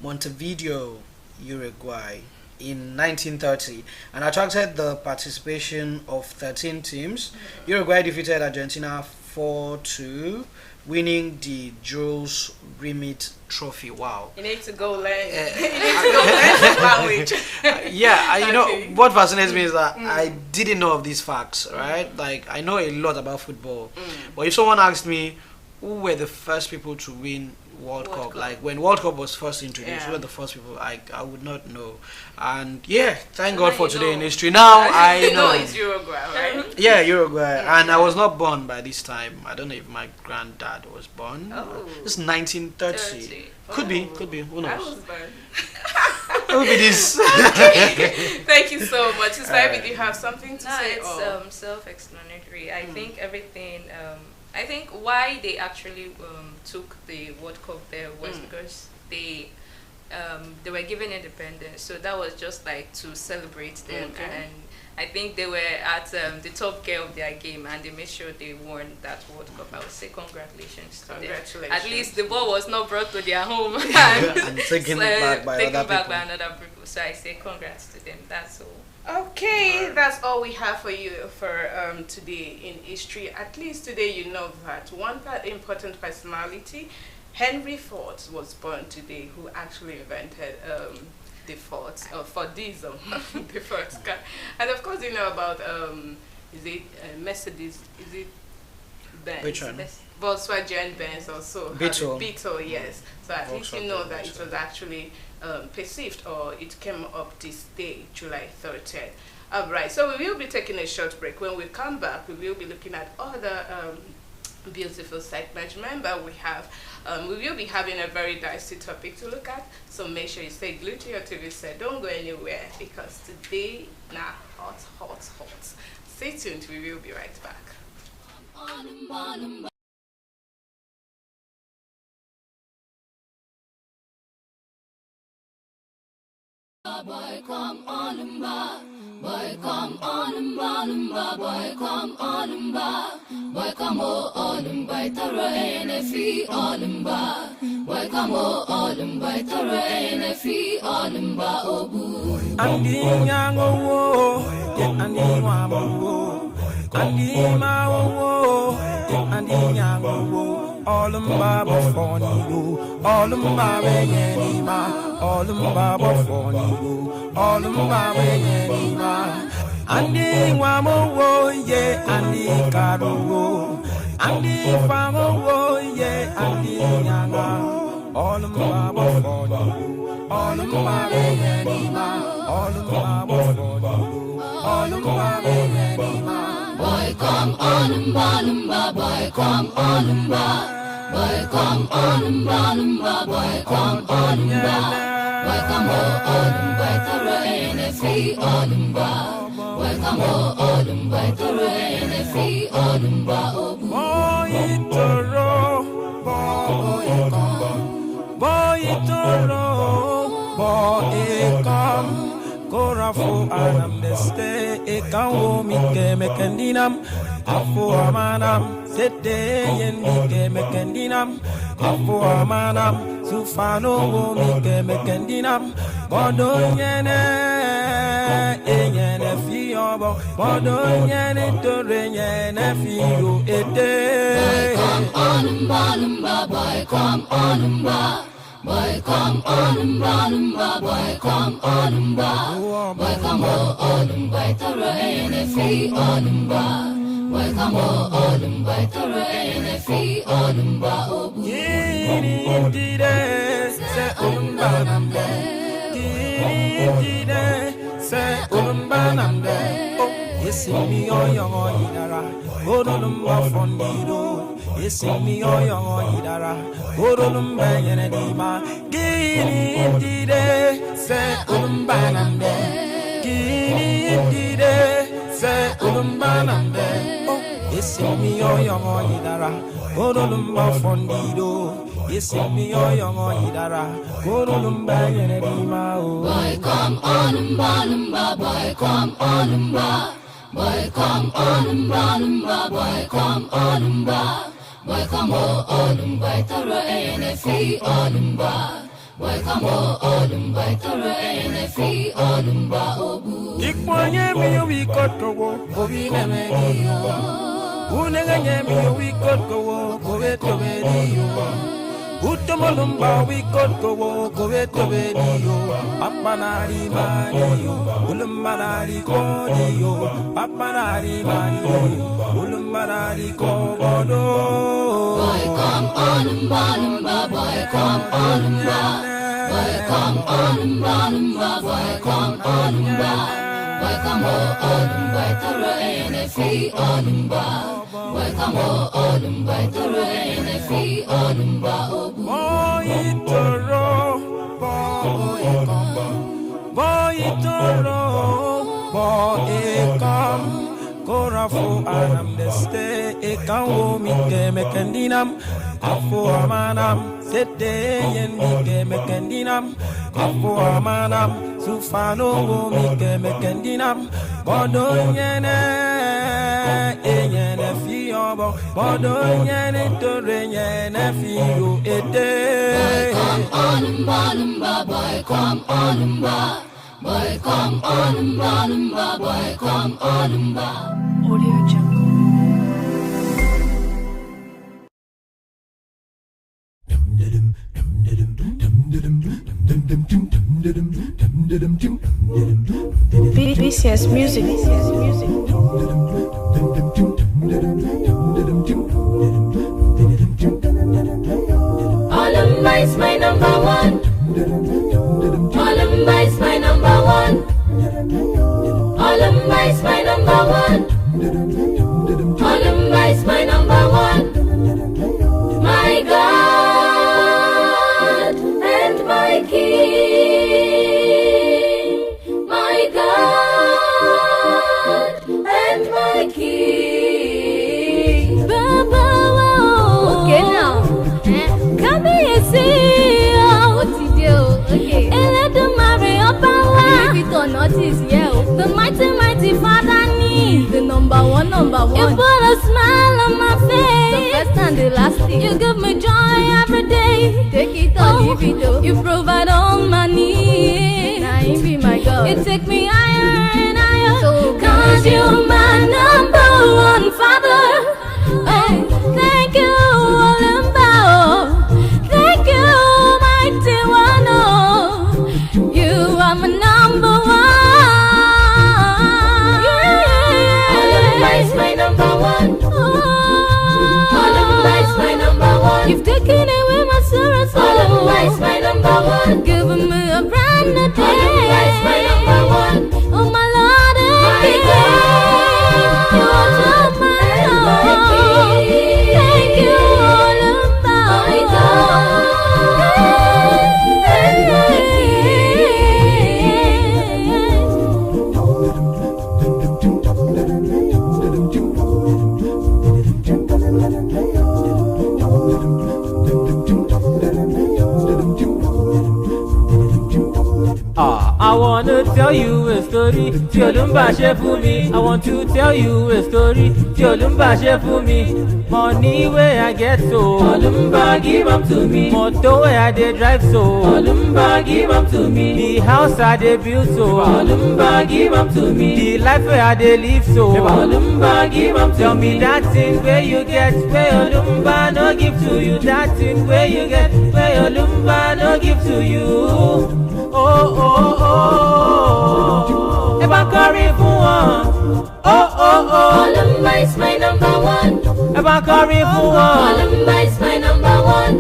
Montevideo, Uruguay in 1930 and attracted the participation of 13 teams. Uruguay defeated Argentina 4-2, winning the Jules Rimet Trophy. Wow. You need to go learn. You need to go learn the language. You know what fascinates me is that I didn't know of these facts, right? Like I know a lot about football, but if someone asked me who were the first people to win World Cup, like when World Cup was first introduced, who were the first people, I would not know. And yeah, thank God for today in history. Now I know. It's Uruguay, right? Yeah, Uruguay. And I was not born by this time. I don't know if my granddad was born. It's 1930. Could be. Who knows? I was born. Who be this? Thank you so much. Sister Ibi, do you have something to say? It's self-explanatory. I think everything. I think why they actually took the World Cup there was because they were given independence, so that was just like to celebrate them. And I think they were at the top gear of their game, and they made sure they won that World Cup. I would say congratulations to them. At least the ball was not brought to their home and taken back by another people. So I say congrats to them. That's all. Okay, that's all we have for you for today in history. At least today you know that one important personality, Henry Ford, was born today, who actually invented default Fordism default car. And of course, you know about is it Mercedes? Is it Benz? Which one? Volkswagen Benz also. Beetle. Beetle, yes. So at least you know that it Volkswagen. was actually perceived, or it came up this day, July 30th. Alright, so we will be taking a short break. When we come back, we will be looking at other beautiful segments. Remember, we will be having a very dicey topic to look at, so make sure you stay glued to your TV set. Don't go anywhere, because today, hot. Stay tuned, we will be right back. Boy, come on and by. Boy, come on and by. Boy, come on and by. Boy, come on and by. Terrain and fee on and by. Boy, come on and by. Terrain and fee on and by. Oh, boo. Andi nyango wo, andi wamo wo, andi ma wo, andi nyango wo. All them baba for you, all them baba yeni ma, all them baba for you, all them baba yeni ma. Andi wamo wo ye, andi karu wo, andi famo wo ye, andi nyanga. All them baba for you, all them baba yeni ma, all them baba for you, all them baba yeni ma. Boy, come on and ba, boy, come on and ba. Boy, come on and ba, boy, come on and ba. Boy, come on and ba, terrain and fee on and ba. Boy, come on and ba, terrain and fee on and ba. Boy, itoro, boy, itoro, boy, come. Korafu anam deste ekanwo mike mekendinam afu amanam sete yen mike mekendinam afu amanam sufano wo mike mekendinam bodo nyene enyene fiyobo bodo nyene tore nyene fiyo ete. Boy, come on and ba, boy, come on and ba. Boy, come on and ba, boy, come on and ba. Boy, come on and ba, terrain and fee on and ba. Boy, come on and ba, terrain and fee on and ba. Oh, boo. Kiri se umbanamde, kiri se umbanamde. Oh, yesimi oyo idara, odolum bafondido. Yesimi oyo idara, odolum bayene dima. Kiri se umbanamde, kiri se umbanamde. Oh, yesimi oyo idara, odolum bafondido. Yesimi oyo idara, odolum bayene dima. Boy, come on and ba, boy, come on and ba. Boy, come on and ba, boy, come on and ba. Boy, come on and ba, terrain and fee on and ba. Boy, come on and ba, terrain and fee on and ba. Oh, boo. Ikponye mi wikotowo, obi nemeni yo. Uneganye mi wikotowo, koweto beni yo. Utomolumba wikotowo, koweto beni yo. Papanari mani yo, ulumbarari kodi yo. Papanari mani yo, ulumbarari kobodo. Boy, come on and ba, boy, come on and ba. Boy, come on and ba, boy, come on and ba. Boy, come on and ba, terrain and fee on and ba. Boy, come on and ba, terrain and fee on and ba. Oh, boo. Boy, itoro, boy, come. Boy, itoro, boy, come. Korafu anam deste ekanwo mike mekendinam afu amanam sete yen mike mekendinam afu amanam sufano wo mike mekendinam bodo nyene enyene fiyobo bodo nyene tore nyene fiyo ete. Boy, come on and ba, boy, come on and ba. Boy, come on and ba, boy, come on and ba. Audio Jungle. BCS Music. Olumba is my number one. Olumba is my number one. Olumba is my number one. Olumba is my number one. My God and my King. My God and my King. Baba, okay now. Come here, see what you do. Okay. And let the marry up and leave it or notice, yeah. The mighty Father need the number one. You put a smile on my face. The first and the last thing. You give me joy every day. Take it or leave it, though. You provide all my needs. Now you be my God. You take me higher and higher. So cause you're my number one Father. Oh, thank you, Olumba. Thank you, mighty one. Oh, you are my number one. Olumba is my number one. Olumba is my number one. You've taken away my sorrows. Olumba is my number one. Giving me a brand new day. Olumba is my number one. Oh my Lord and King, you are my Lord. Thank you, Olumba. My God. I wanna tell you a story. Tí Olumba ṣe fún mi. I want to tell you a story. Tí Olumba ṣe fún mi. Money where I get so Olumba give am to me. Motor where I dey drive so Olumba give am to me. The house I dey build so Olumba give am to me. The life where I dey live so Olumba give am to me. Tell me that thing where you get, where Olumba no give to you. That thing where you get, where Olumba no give to you. Oh, oh, oh. Ẹ bá kọrin fún wọn. Oh, oh, oh. Olumba is my number one. Ẹ bá kọrin fún wọn. Olumba is my number one.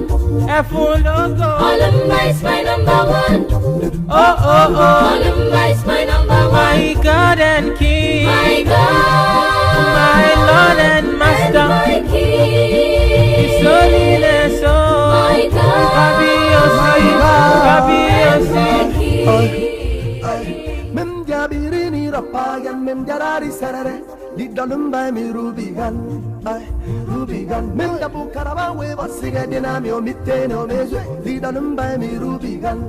Ẹ fún lógo. Olumba is my number one. Oh, oh, oh. Olumba is my number one. My God and King. My God. My Lord and Master. And my King. His holiness, oh. My God. Kabiyesi. Kabiyesi. Mem jabirini rapagan mem jarari sarare lidalum by me rubigan mem jabu karaba we wasiga dinami o mitte no mezu lidalum by me rubigan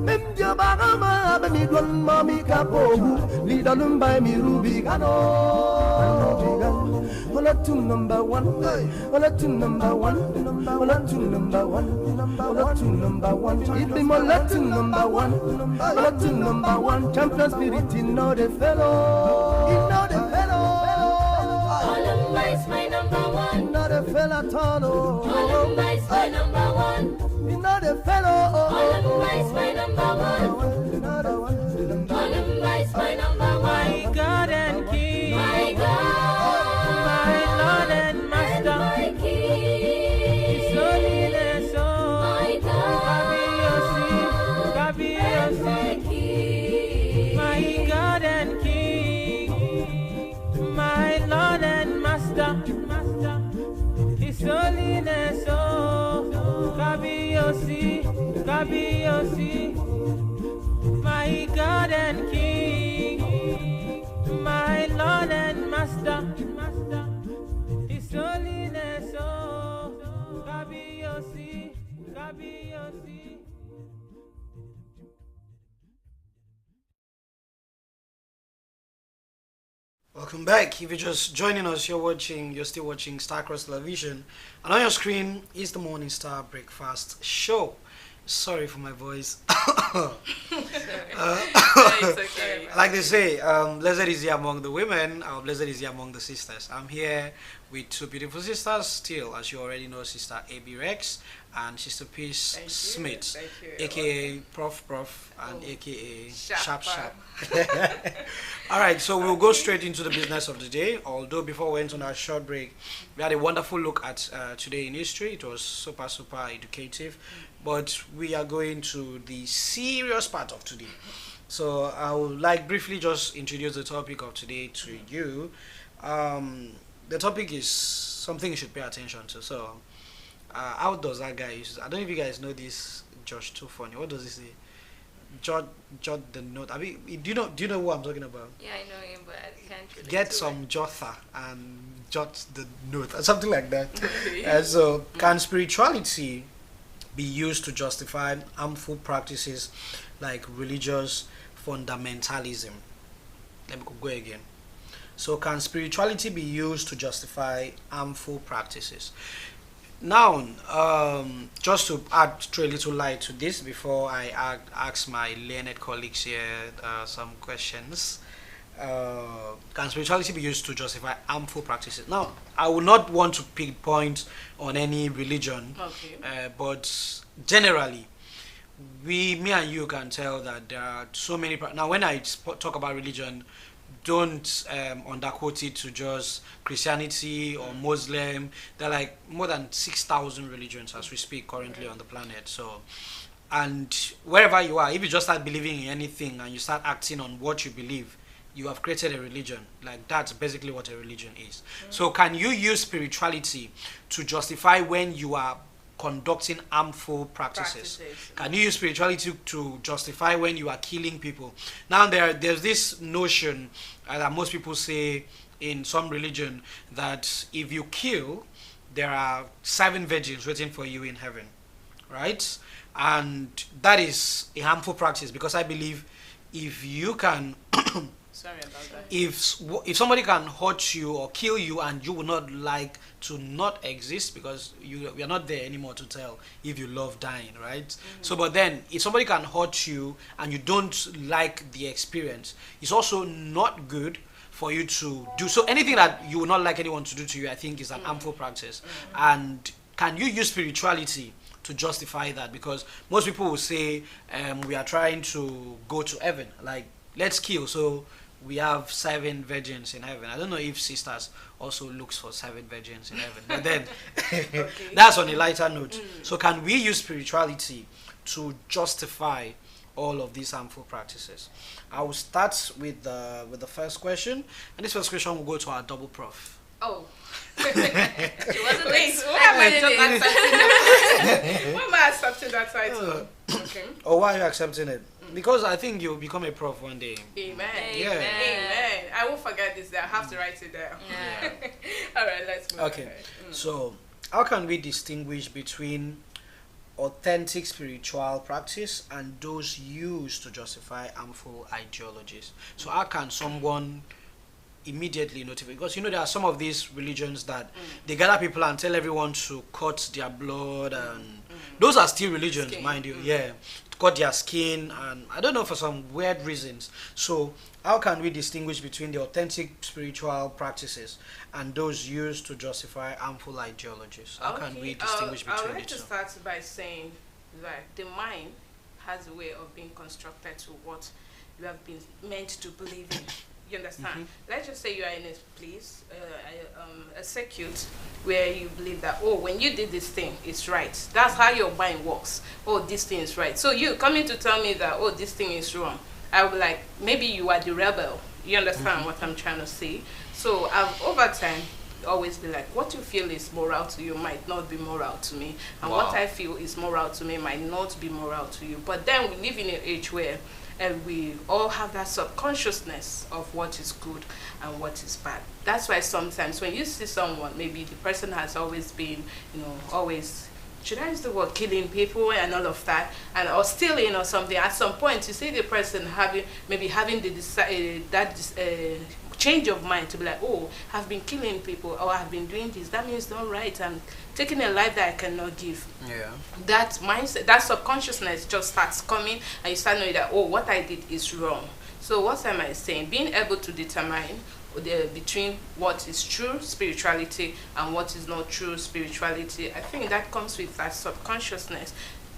mem jabagama be mi don mami kapogu lidalum by me rubigan Hola to number one, hola to number one, hola to number one, hola to number one. It be more to number one, hola to number one. Champion spirit, you know the fellow, you know the fellow. Olumba is my number one. You know the fellow, Tono. Olumba is my number one. You know the fellow. Olumba is my number one. Olumba is my number one. My God and King. My God. My Lord and Master. My King. His holiness, oh. My God. Kabiyesi. My God and King. My Lord and Master. His holiness, oh. Kabiyesi. My God and King. My Lord and Master. His holiness, oh. Kabiyesi. Welcome back. If you're just joining us, you're still watching Starcross Television. And on your screen is the Morning Star Breakfast Show. Sorry for my voice. It's okay. Like they say, blessed is he among the women, blessed is he among the sisters. I'm here with two beautiful sisters still, as you already know, Sister A.B. Rex and Sister Peace Thank you. Smith, Thank you. aka Prof, and aka Sharp. Sharp. All right, so we'll go straight into the business of the day. Although before we went on our short break, we had a wonderful look at today in history. It was super educative, but we are going to the serious part of today. So I would like briefly just introduce the topic of today to you. The topic is something you should pay attention to. So how does that guy use? I don't know if you guys know this Josh Too Funny. What does he say? Jot the note. I mean, do you know what I'm talking about? Yeah, I know him, but I can't really Get do some jotha and jot the note or something like that. Okay. So can spirituality be used to justify harmful practices like religious fundamentalism? Let me go again. So can spirituality be used to justify harmful practices? Now, just to add a little light to this before I ask my learned colleagues here some questions, can spirituality be used to justify harmful practices? Now, I will not want to pinpoint on any religion, but generally, me and you can tell that there are so many. Now, when I talk about religion, don't underquote it to just Christianity or Muslim. There are like more than 6,000 religions as we speak currently on the planet. So, and wherever you are, if you just start believing in anything and you start acting on what you believe, you have created a religion. Like that's basically what a religion is. So can you use spirituality to justify when you are conducting harmful practices? Can you use spirituality to justify when you are killing people? Now there's this notion that most people say in some religion that if you kill, there are 7 virgins waiting for you in heaven, right? And that is a harmful practice because I believe if you can Sorry about that. if somebody can hurt you or kill you and you would not like to not exist because you are not there anymore to tell if you love dying, right? So but then if somebody can hurt you and you don't like the experience, it's also not good for you to do. So anything that you would not like anyone to do to you, I think is an harmful practice. And can you use spirituality to justify that? Because most people will say we are trying to go to heaven, like let's kill so we have 7 virgins in heaven. I don't know if sisters also looks for 7 virgins in heaven, but then that's on a lighter note. So can we use spirituality to justify all of these harmful practices? I will start with the first question, and this first question will go to our double prof. Oh. She wasn't Wait, why am I accepting that title? Okay. Or why are you accepting it? Because I think you'll become a prof one day. Amen. Yeah. Amen. I won't forget this day. I have to write it down. Yeah. All right, let's move Okay. ahead. So, how can we distinguish between authentic spiritual practice and those used to justify harmful ideologies? So, how can someone immediately notify? Because you know there are some of these religions that they gather people and tell everyone to cut their blood, and those are still religions, mind you. Yeah, cut their skin, and I don't know, for some weird reasons. So how can we distinguish between the authentic spiritual practices and those used to justify harmful ideologies? How can we distinguish I between would the like to two? start by saying that the mind has a way of being constructed to what you have been meant to believe in. You understand? Let's just say you are in a place, a circuit, where you believe that, oh, when you did this thing, it's right. That's how your mind works. Oh, this thing is right. So you coming to tell me that, oh, this thing is wrong, I will be like, maybe you are the rebel. You understand what I'm trying to say? So I've, over time, always be like, what you feel is moral to you might not be moral to me. And what I feel is moral to me might not be moral to you. But then we live in an age where we all have that subconsciousness of what is good and what is bad. That's why sometimes when you see someone, maybe the person has always been, you know, always, should I use the word killing people and all of that, and or stealing or something, at some point you see the person having the change of mind to be like, oh, I've been killing people, or I've been doing this, that means not right, I'm taking a life that I cannot give. Yeah. That mindset, that subconsciousness just starts coming, and you start knowing that, oh, what I did is wrong. So what am I saying? Being able to determine, between what is true spirituality and what is not true spirituality. I think that comes with that subconsciousness.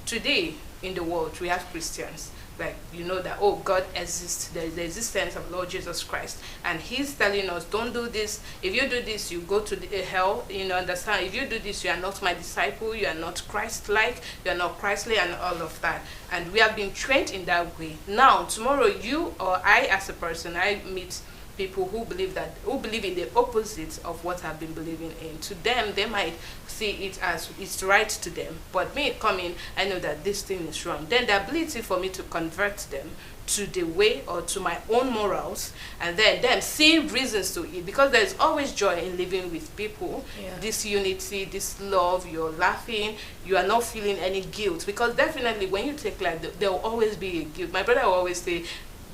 Today in the world we have Christians, like, you know, that, oh, God exists, there is the existence of Lord Jesus Christ, and he's telling us, don't do this. If you do this, you go to hell. You know, understand? If you do this, you are not my disciple, you are not Christ-like, you are not Christly, and all of that. And we have been trained in that way. Now tomorrow, you or I as a person, I meet people who believe in the opposite of what I've been believing in. To them, they might see it as it's right to them, but me coming, I know that this thing is wrong. Then the ability for me to convert them to the way or to my own morals, and then them seeing reasons to it, because there's always joy in living with people. This unity, this love, you're laughing, you are not feeling any guilt, because definitely when you take life, there will always be a guilt. My brother will always say,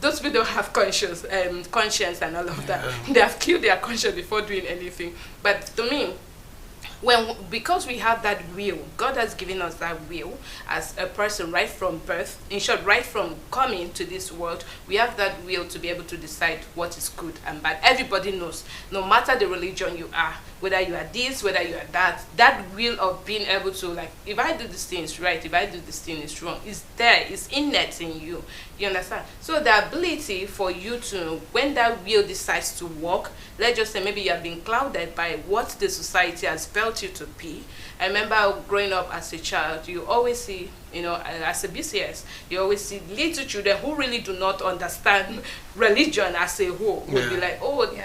those people don't have conscience and all of that. They have killed their conscience before doing anything. But to me, because we have that will, God has given us that will as a person right from birth. In short, right from coming to this world, we have that will to be able to decide what is good and bad. Everybody knows, no matter the religion you are, whether you are this, whether you are that will of being able to, like, if I do this thing is right, if I do this thing is wrong, is there, is innate in you. You understand? So the ability for you to, when that will decides to work, let's just say maybe you have been clouded by what the society has felt you to be. I remember growing up as a child, you always see, you know, as a BCS, you always see little children who really do not understand religion as a whole. Would be like,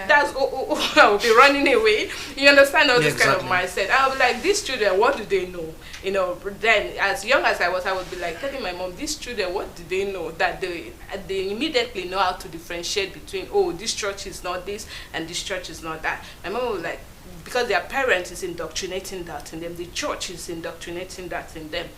that's, I will be running away. You understand all this kind of mindset. I'll be like, these children, what do they know? You know, then as young as I would be like telling my mom, these children, what do they know? That they immediately know how to differentiate between, oh, this church is not this and this church is not that. My mom was like, because their parents is indoctrinating that in them, the church is indoctrinating that in them.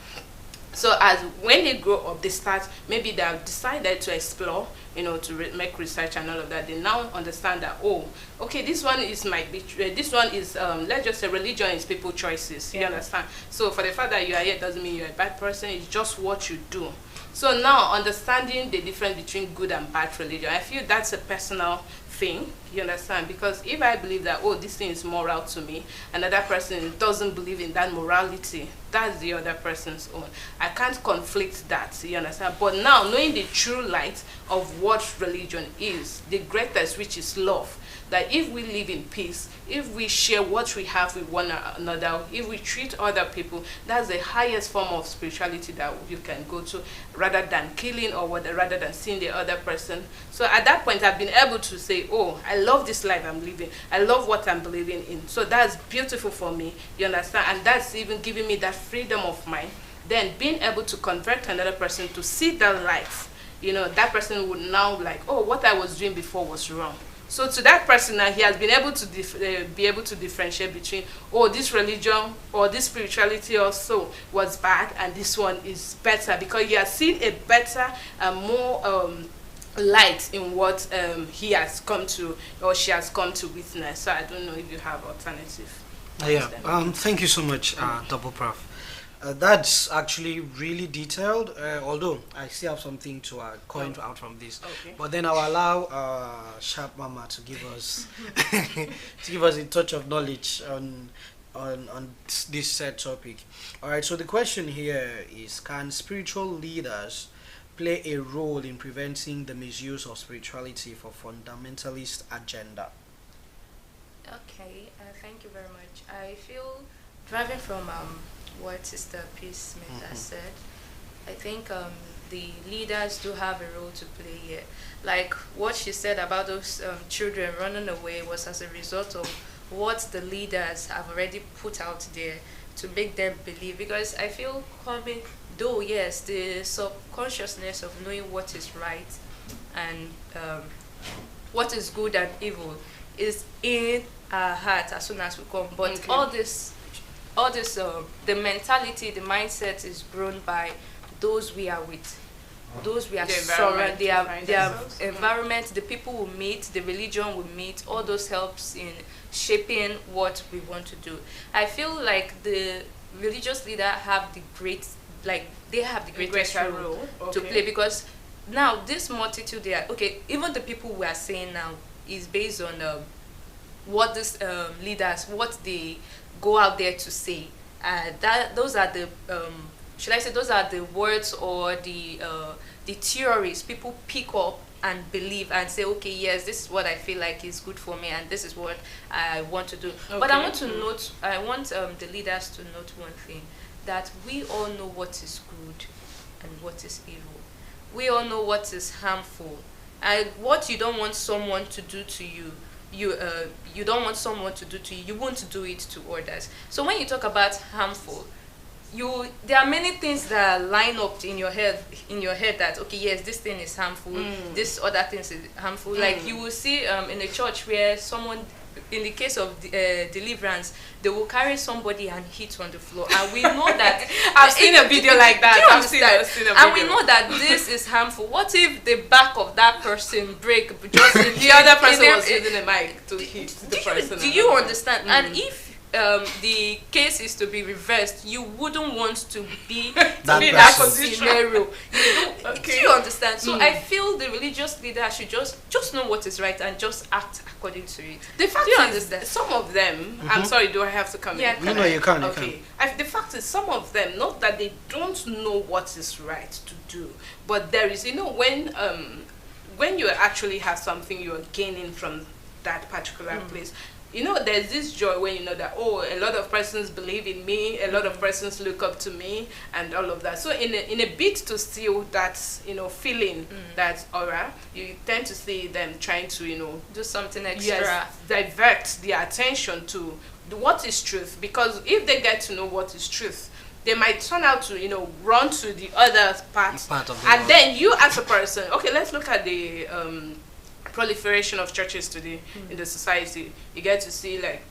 So as when they grow up, they start, maybe they have decided to explore, you know, to make research and all of that. They now understand that, oh, okay, this one is this one is, let's just say religion is people choices. You understand? So for the fact that you are here doesn't mean you're a bad person. It's just what you do. So now understanding the difference between good and bad religion, I feel that's a personal thing. You understand? Because if I believe that, oh, this thing is moral to me, another person doesn't believe in that morality, that's the other person's own. I can't conflict that. You understand? But now knowing the true light of what religion is, the greatest, which is love, that if we live in peace, if we share what we have with one another, if we treat other people, that's the highest form of spirituality that you can go to, rather than killing or rather than seeing the other person. So at that point, I've been able to say, oh, I love this life I'm living. I love what I'm believing in. So that's beautiful for me. You understand? And that's even giving me that freedom of mind. Then being able to convert another person to see that light, you know, that person would now like, oh, what I was doing before was wrong. So to that person now, he has been able to differentiate between, oh, this religion or this spirituality also was bad and this one is better, because he has seen a better and more light in what he has come to, or she has come to witness. So I don't know if you have alternative. Thank you so much, Double Prof. That's actually really detailed, although I still have something to coin out from this. Okay. But then I'll allow Sharp Mama to give us a touch of knowledge on this said topic. All right. So the question here is: can spiritual leaders play a role in preventing the misuse of spirituality for fundamentalist agenda? Okay. Thank you very much. I feel, driving from what Sister Peacemaker said, I think the leaders do have a role to play here. Like what she said about those children running away was as a result of what the leaders have already put out there to make them believe. Because I feel though yes, the subconsciousness of knowing what is right and what is good and evil is in our heart as soon as we come. But all this, the mentality, the mindset is grown by those we are with, those we are surrounded, their environment, the people we meet, the religion we meet, all those helps in shaping what we want to do. I feel like the religious leader have the greatest role to play, because now this multitude, they are, okay, even the people we are saying now, is based on what these leaders, what they go out there to say. Those are the should I say, those are the words or the theories people pick up and believe and say, okay, yes, this is what I feel like is good for me, and this is what I want to do. Okay. But I want to note, I want the leaders to note one thing, that we all know what is good and what is evil. We all know what is harmful, and what you don't want someone to do to you, you don't want someone to do to you, you won't do it to others. So when you talk about harmful, there are many things that line up in your head that, okay, yes, this thing is harmful, this other thing is harmful. Like you will see in a church where someone, in the case of deliverance, they will carry somebody and hit on the floor, and we know that I've seen a video like that. I've seen a video. And we know that this is harmful. What if the back of that person break? Just The other person was using a mic to hit the person. Do you understand? And if the case is to be reversed, you wouldn't want to be in that scenario. Do you understand? So I feel the religious leader should just know what is right and just act according to it. The fact do you is, understand? Some of them, I'm sorry, do I have to come in? No, you can. Okay. The fact is, some of them, not that they don't know what is right to do, but there is, when you actually have something you are gaining from that particular place, there's this joy when you know that, oh, a lot of persons believe in me, a lot of persons look up to me, and all of that. So in a bid to steal that, feeling, that aura, you tend to see them trying to, do something extra. Yes, divert their attention to what is truth. Because if they get to know what is truth, they might turn out to, run to the other part of the world. Then you as a person, okay, let's look at the proliferation of churches today in the society. You get to see, like,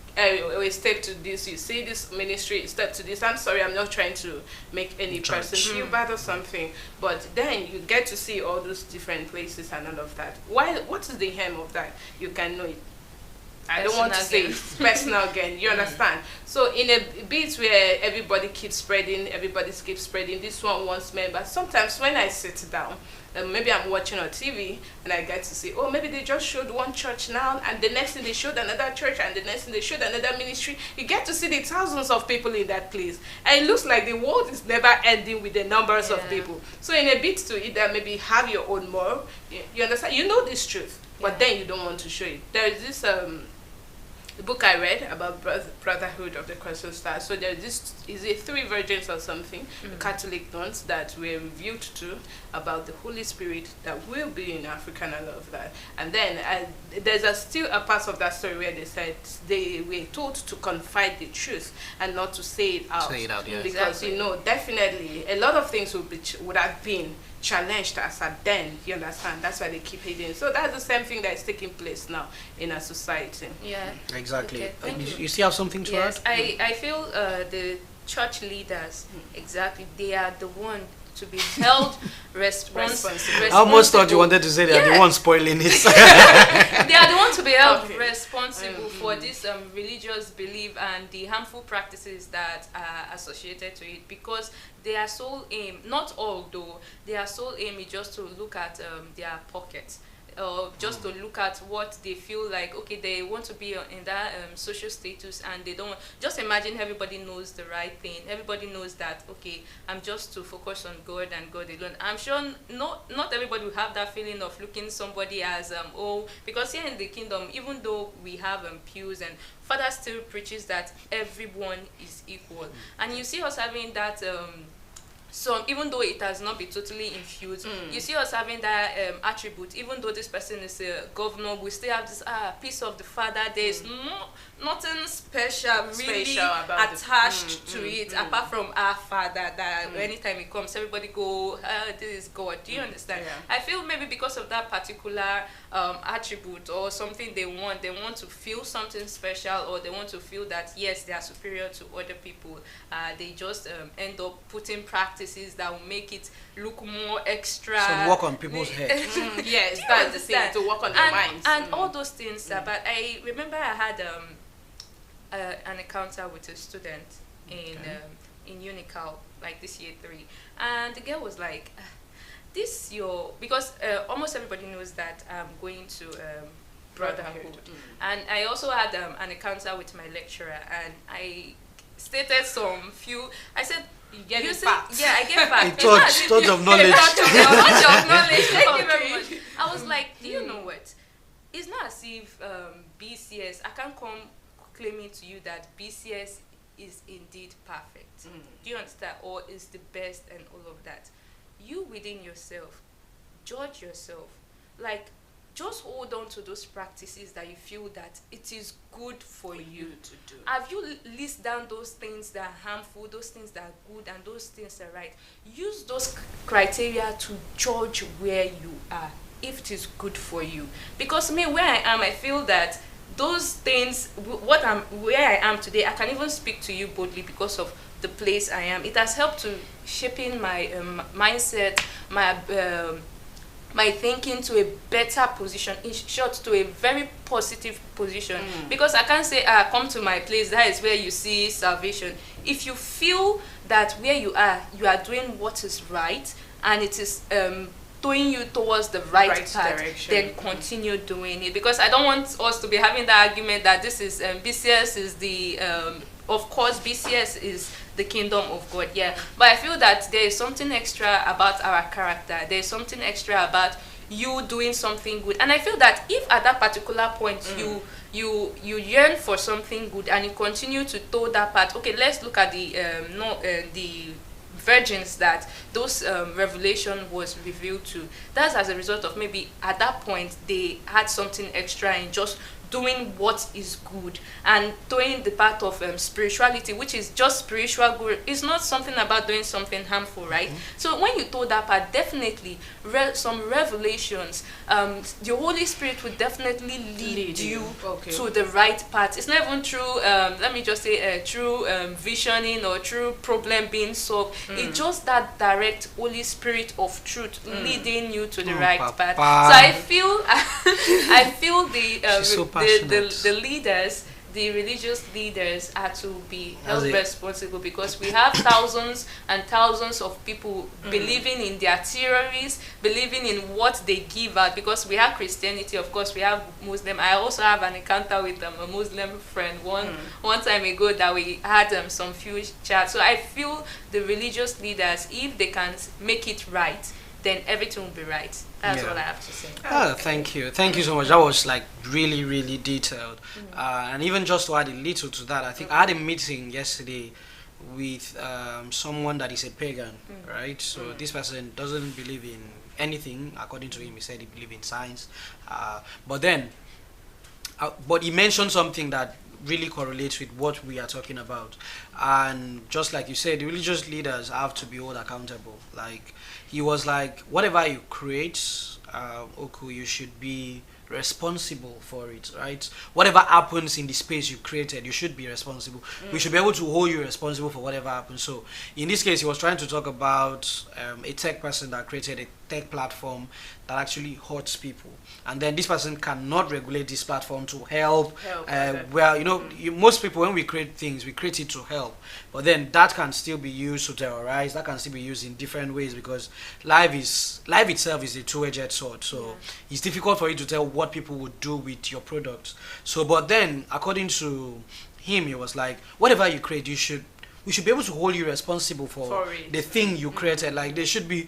we step to this, you see this ministry, step to this. I'm sorry, I'm not trying to make any person feel bad or something, but then you get to see all those different places and all of that. What is the aim of that? You can know it. I don't want to say it's personal again, you understand? So in a bit where everybody keeps spreading, this one wants members. Sometimes when I sit down, maybe I'm watching on TV and I get to see, oh, maybe they just showed one church now, and the next thing they showed another church, and the next thing they showed another ministry. You get to see the thousands of people in that place, and it looks like the world is never ending with the numbers of people. So in a bit to either maybe have your own more, you understand? You know this truth, but then you don't want to show it. There is this the book I read about Brotherhood of the Crescent Star. So there's this, is it 3 virgins or something, Catholic nuns that were revealed to about the Holy Spirit that will be in Africa and all of that. And then there's still a part of that story where they said they were told to confide the truth and not to say it out. Say it out, yeah. Because, definitely a lot of things would have been challenged as at then, you understand? That's why they keep hiding. So that's the same thing that is taking place now in our society. Yeah. Exactly. Okay, You still have something to add? I feel the church leaders, exactly, they are the one to be held responsible. I almost thought you wanted to say they are the ones spoiling it. They are the ones to be held responsible for this religious belief and the harmful practices that are associated to it, because their sole aim, not all though, their sole aim is just to look at their pockets. Just to look at what they feel like, okay, they want to be in that social status, and they don't just imagine everybody knows the right thing. Everybody knows that, okay, I'm just to focus on God and God alone. I'm sure not everybody will have that feeling of looking somebody as because here in the kingdom, even though we have pews, and Father still preaches that everyone is equal, and you see us having that so even though it has not been totally infused, you see us having that attribute. Even though this person is a governor, we still have this piece of the Father. There is nothing special really attached to it, apart from our Father, that anytime it comes, everybody go, this is God. Do you understand? Yeah. I feel maybe because of that particular attribute or something they want to feel something special, or they want to feel that, yes, they are superior to other people. They just end up putting practices that will make it look more extra. Some work on people's heads. Yes, that's the thing, to work on their minds. And all those things. But I remember I had an encounter with a student in Unical, like this year 3, and the girl was like, because almost everybody knows that I'm going to brotherhood. And I also had an encounter with my lecturer, and I stated some few. I said, you get facts. Yeah, I get facts. A touch of knowledge. Touch of knowledge. Thank you very much. I was like, do you know what? It's not as if BCS, I can't come claiming to you that BCS is indeed perfect. Do you understand? Or is the best and all of that. You within yourself, judge yourself. Like, just hold on to those practices that you feel that it is good for you to do. Have you list down those things that are harmful, those things that are good, and those things that are right? Use those criteria to judge where you are, if it is good for you. Because me, where I am, I feel that those things, where I am today, I can even speak to you boldly because of the place I am. It has helped to shaping my mindset, my thinking to a better position, in short, to a very positive position. Because I can't say, come to my place, that is where you see salvation. If you feel that where you are doing what is right, and it is towing you towards the right path, direction, then continue doing it. Because I don't want us to be having the argument that this is BCS is the of course BCS is the kingdom of God, yeah, but I feel that there is something extra about our character. There is something extra about you doing something good, and I feel that if at that particular point you yearn for something good and you continue to tow that path. Okay, let's look at the virgins that those revelation was revealed to. That's as a result of maybe at that point they had something extra in just doing what is good and doing the part of spirituality, which is just spiritual good. It's not something about doing something harmful, right? So when you told that part, definitely some revelations, the Holy Spirit will definitely lead you to the right path. It's not even through let me just say through visioning or through problem being solved. It's just that direct Holy Spirit of truth leading you to the right path. So I feel the leaders, the religious leaders, are to be held responsible, because we have thousands and thousands of people believing in their theories, believing in what they give out. Because we have Christianity, of course, we have Muslim. I also have an encounter with a Muslim friend one time ago that we had some few chats. So I feel the religious leaders, if they can make it right, then everything will be right. That's all I have to say. Thank you so much. That was like really, really detailed. And even just to add a little to that, I think I had a meeting yesterday with someone that is a pagan, right? So this person doesn't believe in anything. According to him, he said he believes in science. But he mentioned something that really correlates with what we are talking about. And just like you said, the religious leaders have to be held accountable. Like, he was like, whatever you create, Oku, you should be responsible for it, right? Whatever happens in the space you created, you should be responsible. We should be able to hold you responsible for whatever happens. So in this case, he was trying to talk about a tech person that created a tech platform that actually hurts people, and then this person cannot regulate this platform to help. Well, most people, when we create things, we create it to help, but then that can still be used to terrorize. That can still be used in different ways, because life itself is a two-edged sword. So it's difficult for you to tell what people would do with your products. So, but then according to him, he was like, whatever you create, we should be able to hold you responsible for the thing you created. Like, there should be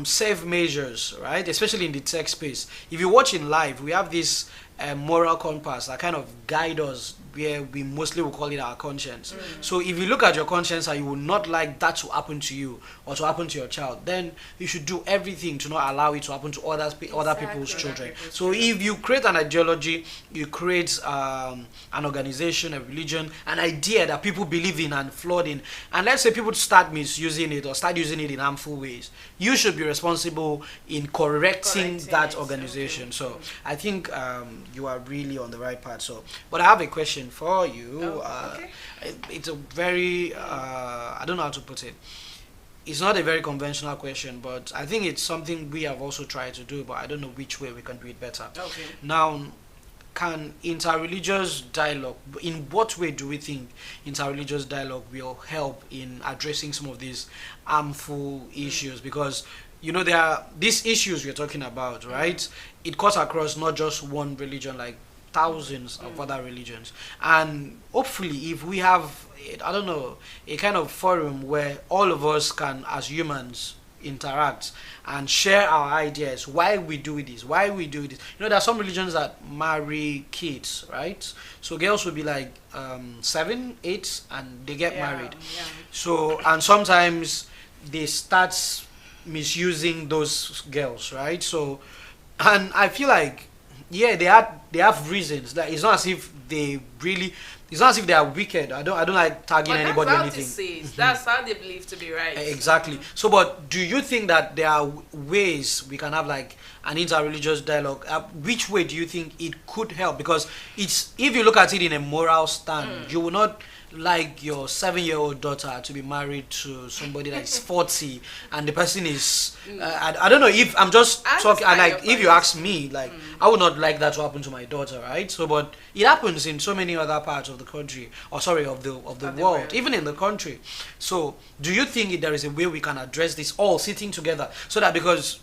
safe measures, right? Especially in the tech space. If you watch in live, we have this moral compass that kind of guide us, where we mostly will call it our conscience. So if you look at your conscience and you would not like that to happen to you or to happen to your child, then you should do everything to not allow it to happen to other people's children. So if you create an ideology, you create an organization, a religion, an idea that people believe in and flood in, and let's say people start misusing it or start using it in harmful ways, you should be responsible in correcting that organization. So I think you are really on the right path. So, but I have a question for you. It's a very I don't know how to put it. It's not a very conventional question, but I think it's something we have also tried to do, but I don't know which way we can do it better. Now, can interreligious dialogue, in what way do we think interreligious dialogue will help in addressing some of these harmful issues? Because there are these issues we're talking about, right? It cuts across not just one religion, like thousands of other religions. And hopefully, if we have, I don't know, a kind of forum where all of us can, as humans, interact and share our ideas, why we do this. There are some religions that marry kids, right? So girls will be like 7, 8, and they get married. So, and sometimes they start misusing those girls, right? So, and I feel like, yeah, they have reasons. That it's not as if they really, it's not as if they are wicked. I don't like tagging anybody or anything. That's how they believe to be right. Exactly. So, but do you think that there are ways we can have like an interreligious dialogue? Which way do you think it could help? Because it's, if you look at it in a moral stand, you will not like your 7-year-old daughter to be married to somebody that's 40 and the person is I don't know, if I'm just talking, and like if you ask me, like I would not like that to happen to my daughter, right? So but it happens in so many other parts of the country, or sorry, of the world, even in the country. So do you think there is a way we can address this all sitting together, so that, because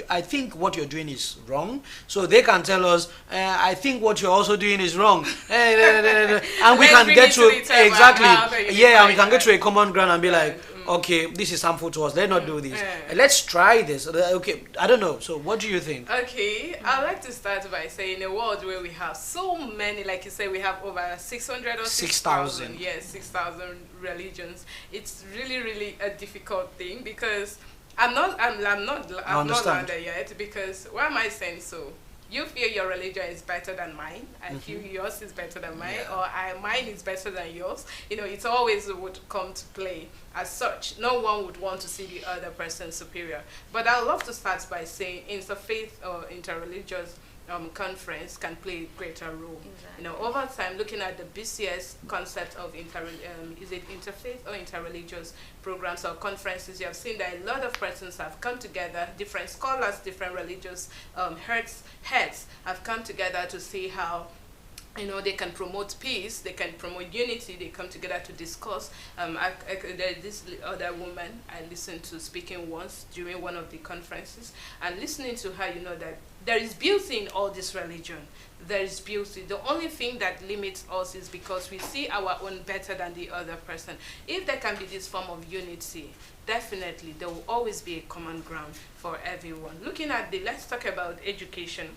I think what you're doing is wrong, so they can tell us, I think what you're also doing is wrong, and we can get to exactly, and we can get to a common ground and be like, okay, this is harmful to us, let's not do this, let's try this. Okay, I don't know, so what do you think? Okay, I'd like to start by saying, in a world where we have so many, like you said, we have over 600 or 6,000, 6,000 religions. It's really a difficult thing, because I'm not landed yet, because why am I saying so? You feel your religion is better than mine. I feel yours is better than mine, or mine is better than yours. It always would come to play as such. No one would want to see the other person superior. But I'd love to start by saying interfaith or interreligious conference can play a greater role. Exactly. Over time, looking at the BCS concept of is it interfaith or interreligious programs or conferences, you have seen that a lot of persons have come together, different scholars, different religious heads have come together to see how they can promote peace, they can promote unity, they come together to discuss. There's this other woman I listened to speaking once during one of the conferences, and listening to her, that there is beauty in all this religion. There is beauty. The only thing that limits us is because we see our own better than the other person. If there can be this form of unity, definitely there will always be a common ground for everyone. Looking at let's talk about education.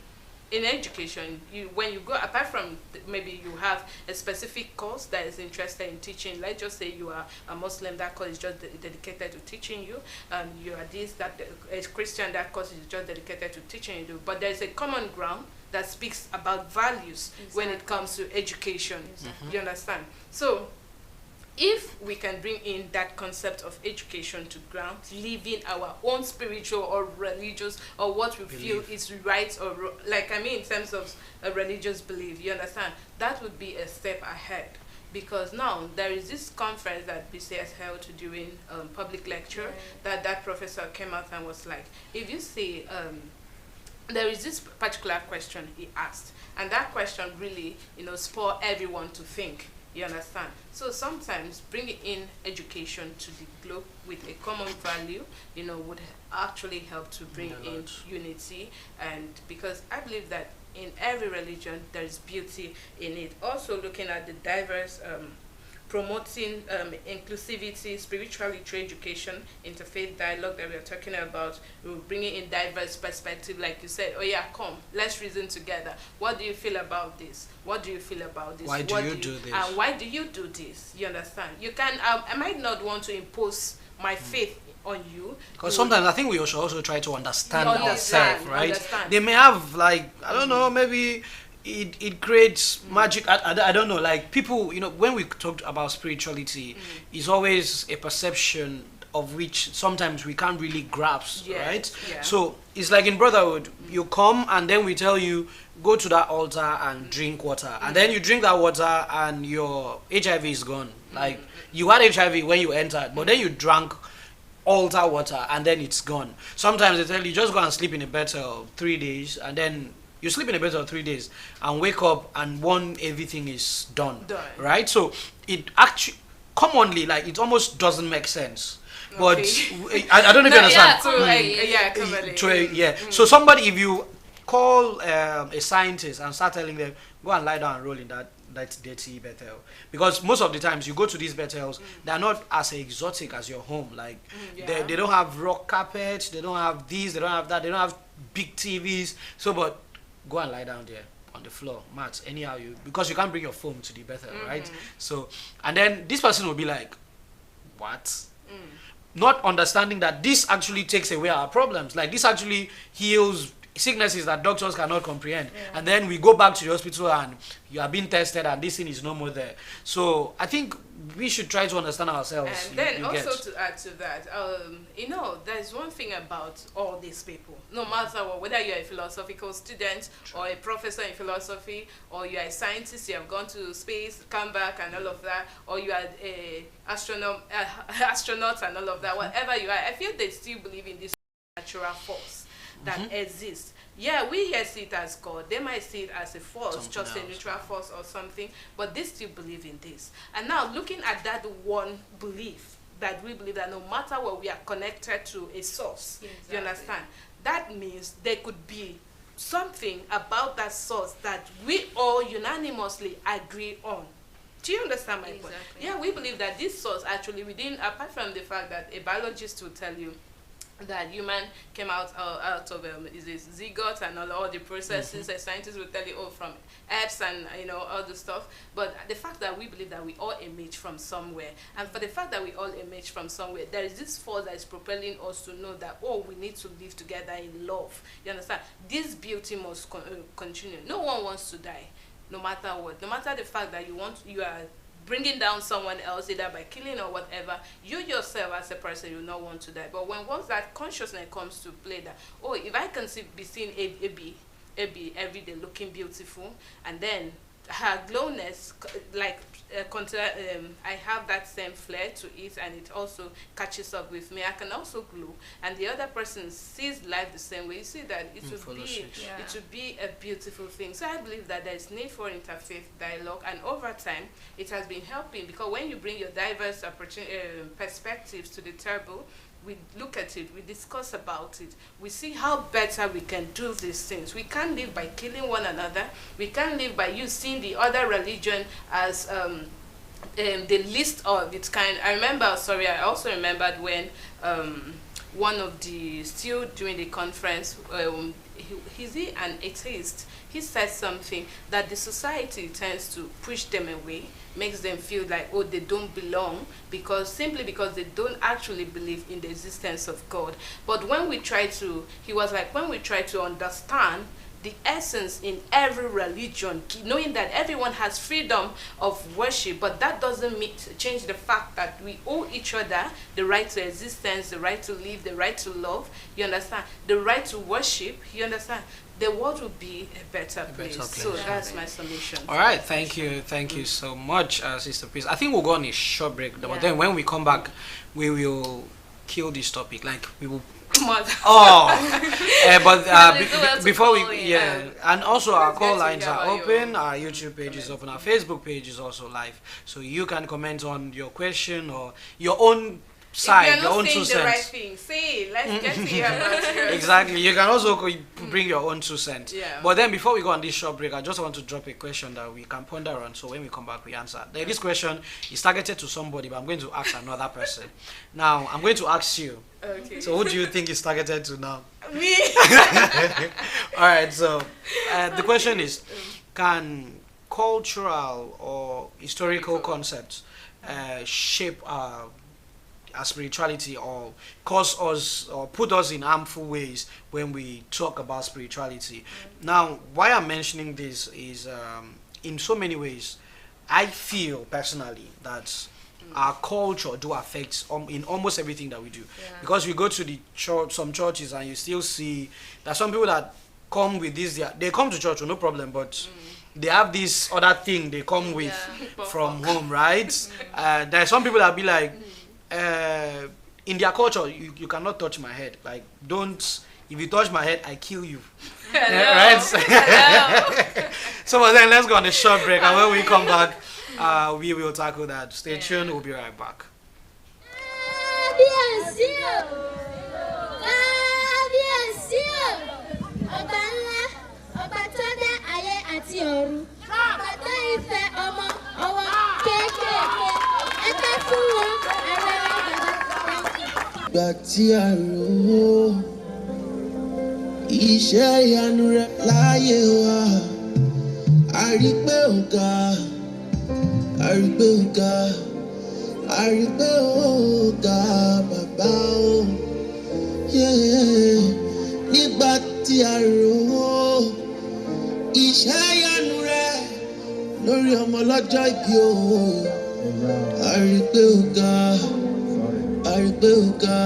In education, when you go, apart from maybe you have a specific course that is interested in teaching, let's just say you are a Muslim, that course is just dedicated to teaching you. You are a Christian, that course is just dedicated to teaching you. But there's a common ground that speaks about values when it comes to education. You understand? So if we can bring in that concept of education to ground, living our own spiritual or religious or what we feel is right or in terms of a religious belief, you understand, that would be a step ahead. Because now there is this conference that BCS held during public lecture that professor came out and was like, if you see there is this particular question he asked, and that question really spurred everyone to think. You understand? So sometimes bringing in education to the globe with a common value, would actually help to bring in unity. And because I believe that in every religion there is beauty in it. Also looking at the diverse, promoting inclusivity, spirituality through education, interfaith dialogue that we are talking about, we're bringing in diverse perspective, like you said. Oh yeah, come, let's reason together. What do you feel about this? What do you feel about this? Why do you do this? And why do you do this? You understand? You can. I might not want to impose my faith on you, because sometimes I think we should also try to understand ourselves, right? They may have I don't know, maybe it creates magic. I don't know, like people, when we talked about spirituality, it's always a perception of which sometimes we can't really grasp, right? So it's like in brotherhood, you come and then we tell you, go to that altar and drink water, and then you drink that water and your HIV is gone. Like you had HIV when you entered, but then you drank altar water and then it's gone. Sometimes they tell you, just go and sleep in a bed for 3 days and then you sleep in a bed for 3 days and wake up and everything is done. Done. Right? So it actually commonly, like, it almost doesn't make sense. But I don't know if you understand. So somebody, if you call a scientist and start telling them, go and lie down and roll in that dirty Bethel, because most of the times you go to these Bethels, they're not as exotic as your home. Like they don't have rock carpet, they don't have this, they don't have that, they don't have big TVs. So, but go and lie down there on the floor, mats, anyhow because you can't bring your phone to the Bethel, right? So, and then this person will be like, what? Not understanding that this actually takes away our problems. Like, this actually heals sicknesses that doctors cannot comprehend. And then we go back to the hospital and you are being tested and this thing is no more there. So I think we should try to understand ourselves. And then also to add to that, there's one thing about all these people, no matter what, whether you're a philosophical student or a professor in philosophy, or you're a scientist, you have gone to space, come back and all of that, or you are a astronaut and all of that, whatever you are, I feel they still believe in this natural force that exists. Yeah, we here see it as God. They might see it as a force, just a neutral force or something, but they still believe in this. And now looking at that one belief, that we believe that no matter what, we are connected to a source. Exactly. You understand? That means there could be something about that source that we all unanimously agree on. Do you understand my point? Yeah, we believe that this source actually apart from the fact that a biologist will tell you that human came out of is this zygote and all the processes. A scientist will tell you, from apps and all the stuff. But the fact that we believe that we all emerge from somewhere, and for the fact that we all emerge from somewhere, there is this force that is propelling us to know that we need to live together in love. You understand? This beauty must continue. No one wants to die, no matter what. No matter the fact that you are bringing down someone else, either by killing or whatever, you yourself as a person, you not want to die. But once that consciousness comes to play, that if I can be seen Abby every day looking beautiful, and then her glowness, I have that same flair to it, and it also catches up with me. I can also glow, and the other person sees life the same way. You see that it would be a beautiful thing. So I believe that there is need for interfaith dialogue, and over time it has been helping, because when you bring your diverse perspectives to the table, we look at it, we discuss about it, we see how better we can do these things. We can't live by killing one another. We can't live by you seeing the other religion as the least of its kind. I also remembered when one of still during the conference, he's an atheist. He said something that the society tends to push them away, makes them feel like, they don't belong, simply because they don't actually believe in the existence of God. But when we try to understand the essence in every religion, knowing that everyone has freedom of worship, but that doesn't change the fact that we owe each other the right to existence, the right to live, the right to love, you understand, the right to worship, you understand, the world will be a better place. So that's my summation. All right, thank you so much, Sister Peace. I think we'll go on a short break, but then when we come back, we will kill this topic. Like, we will before we and also our call lines are open, our YouTube page is open, our Facebook page is also live, so you can comment on your question or your own side, your own 2 cents. Right thing, say, let's get to hear about yours. Exactly, you can also bring your own 2 cents. But then before we go on this short break, I just want to drop a question that we can ponder on, so when we come back we answer. This question is targeted to somebody, but I'm going to ask another person. Now I'm going to ask you. Okay. So who do you think is targeted to now? Me. Alright, so the question is, can cultural or historical concepts shape our spirituality, or cause us or put us in harmful ways when we talk about spirituality? Now, why I'm mentioning this is in so many ways, I feel personally that our culture do affect in almost everything that we do. Because we go to the church, some churches, and you still see that some people that come with this, they come to church, no problem, but they have this other thing they come with from home, right? There are some people that be like, in their culture, you cannot touch my head. Like, don't. If you touch my head, I kill you. Right? So then let's go on a short break, and when we come back, we will tackle that. Stay tuned. We'll be right back. Iṣẹ́ ìyanu rẹ̀ láyé wa, a rí pé ó ga, a rí pé ó ga, a rí pé ó ga bàbá o. Nígbà tí a rò ó, iṣẹ́ ìyanu rẹ̀ lórí ọmọ lọ́jọ́ ìbí o, a rí pé ó ga, a rí pé ó ga,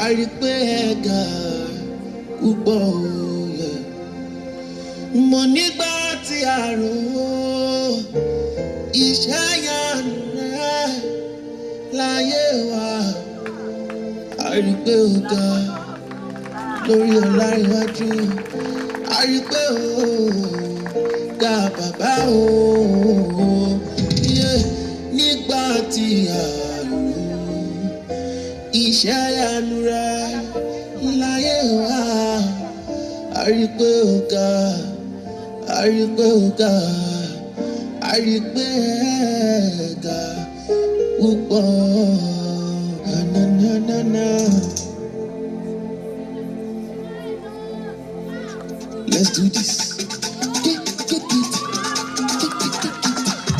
a rí pé ẹ ga. Mo nígbà tí a rò ó, iṣẹ́ ìyanu rẹ̀ láyé wa, a rí pé ó ga lórí Ọláníwájú, a rí pé ó ga bàbá o. Nígbà tí a rò ó, iṣẹ́ ìyanu rẹ̀ láyé wa, a rí pé ó ga, a rí pé ó ga, a rí pé ẹ ga púpọ̀. Na na na na. Let's do this.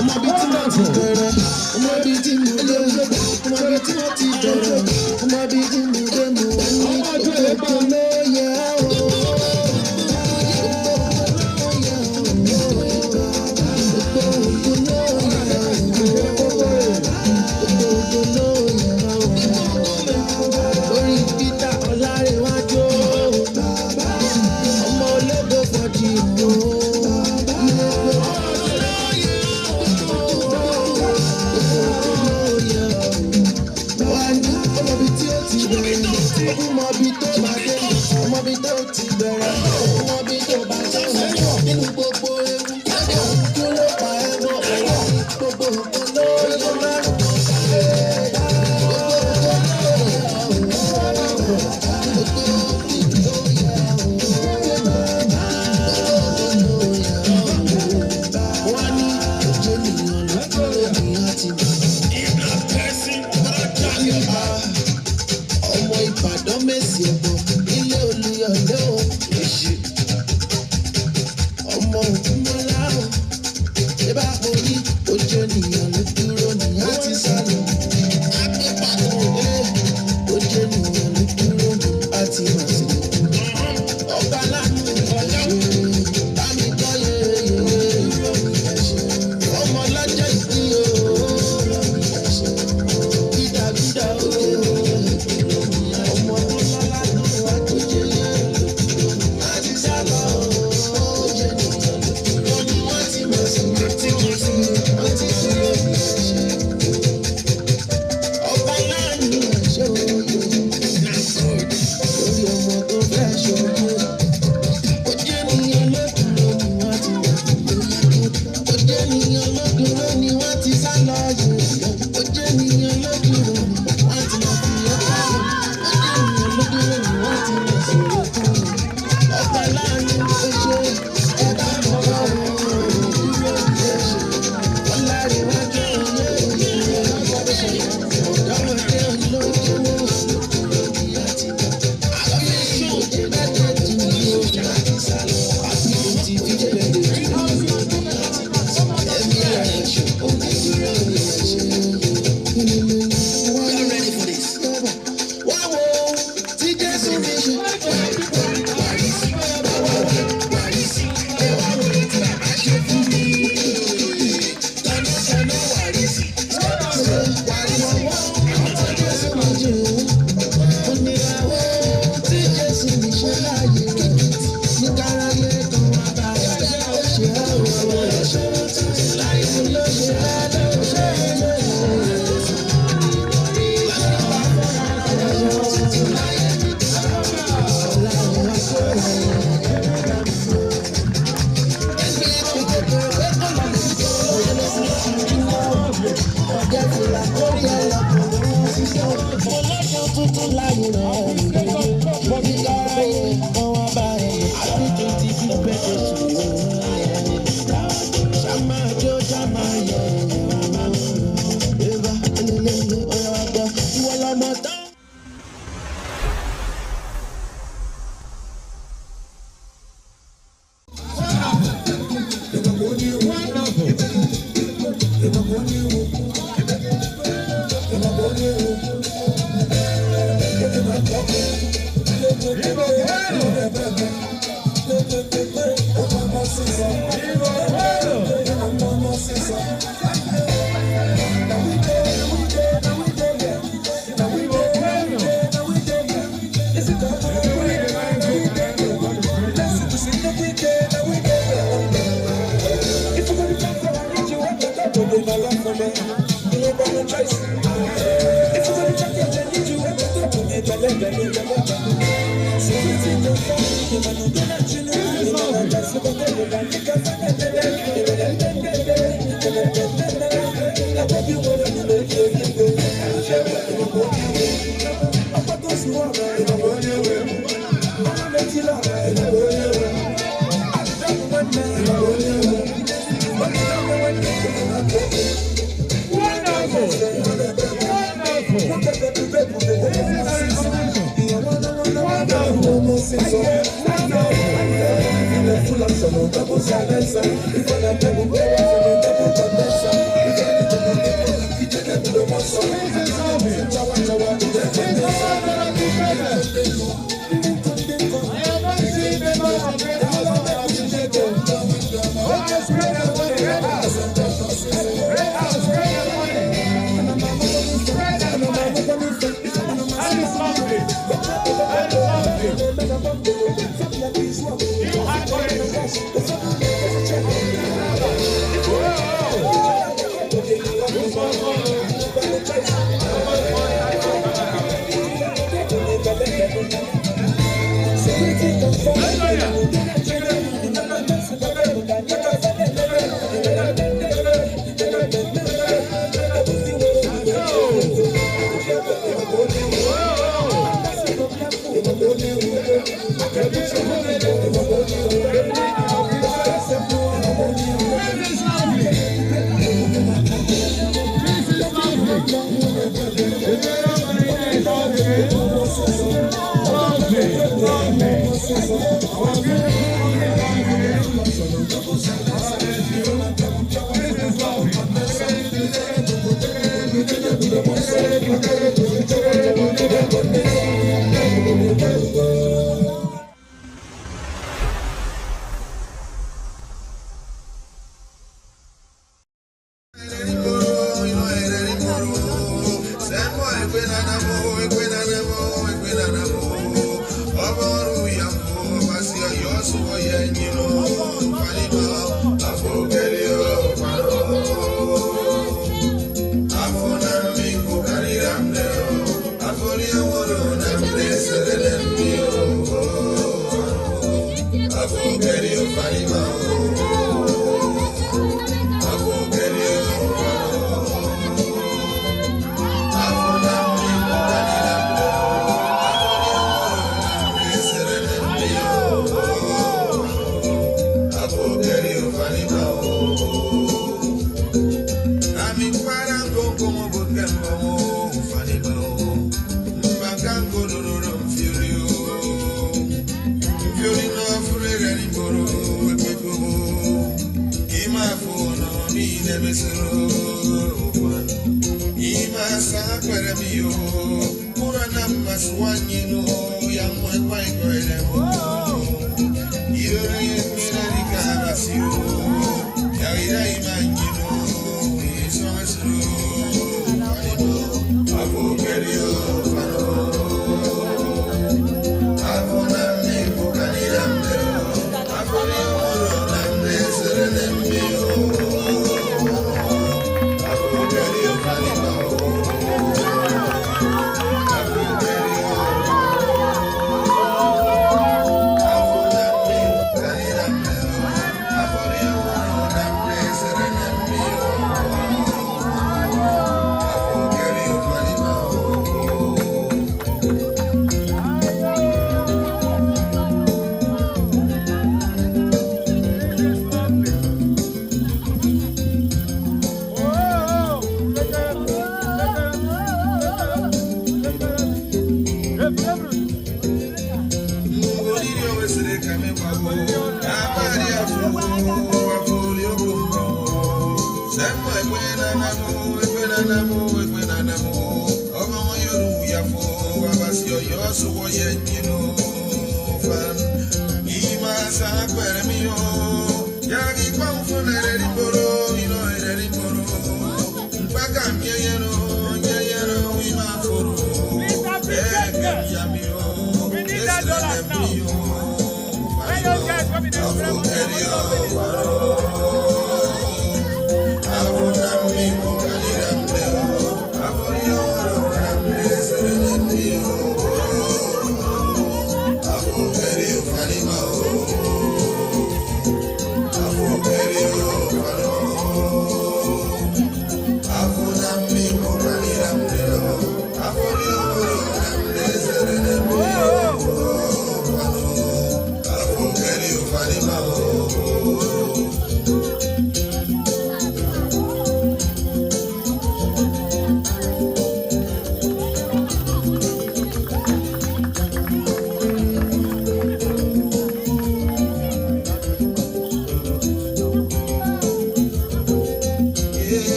Ọmọ bíi tí mo ti bẹ̀rẹ̀, ọmọ bíi tí mo lé, ọmọ bíi tí mo ti bẹ̀rẹ̀, ọmọ bíi tí mo dé mo wá ní gbogbo lóye o. Lórí Peter Ọláníwájú, ọmọ ológo fọdí o. Ọmọ bí tó máa dé, ọmọ bí tó ti bẹ̀rẹ̀, ọmọ bí tó bá jẹ́ nínú gbogbo ewu. Kí ló pa ẹ̀wọ̀n ọ̀rọ̀ gbogbo nǹkan lóye lọ́rùn. Wọ́n ní ojú ènìyàn ló dúró ní àti ọmọ Ìbàdàn Mèsì ẹ̀bọ̀ ilé Olúyọ̀lé o. Ọmọ Ògúnmọ́lá o, ṣé bá mo ní ojú ènìyàn ló dúró ní àti sálọ. Ojú ènìyàn ló dúró ní àti màsí. Ọba lánàá bá mi kọ́ yeye. Ọmọ lọ́jọ́ ìbí o, gídàgídà o. Ọmọ tó lọ́lá tó wá tó jẹ́ yẹ́.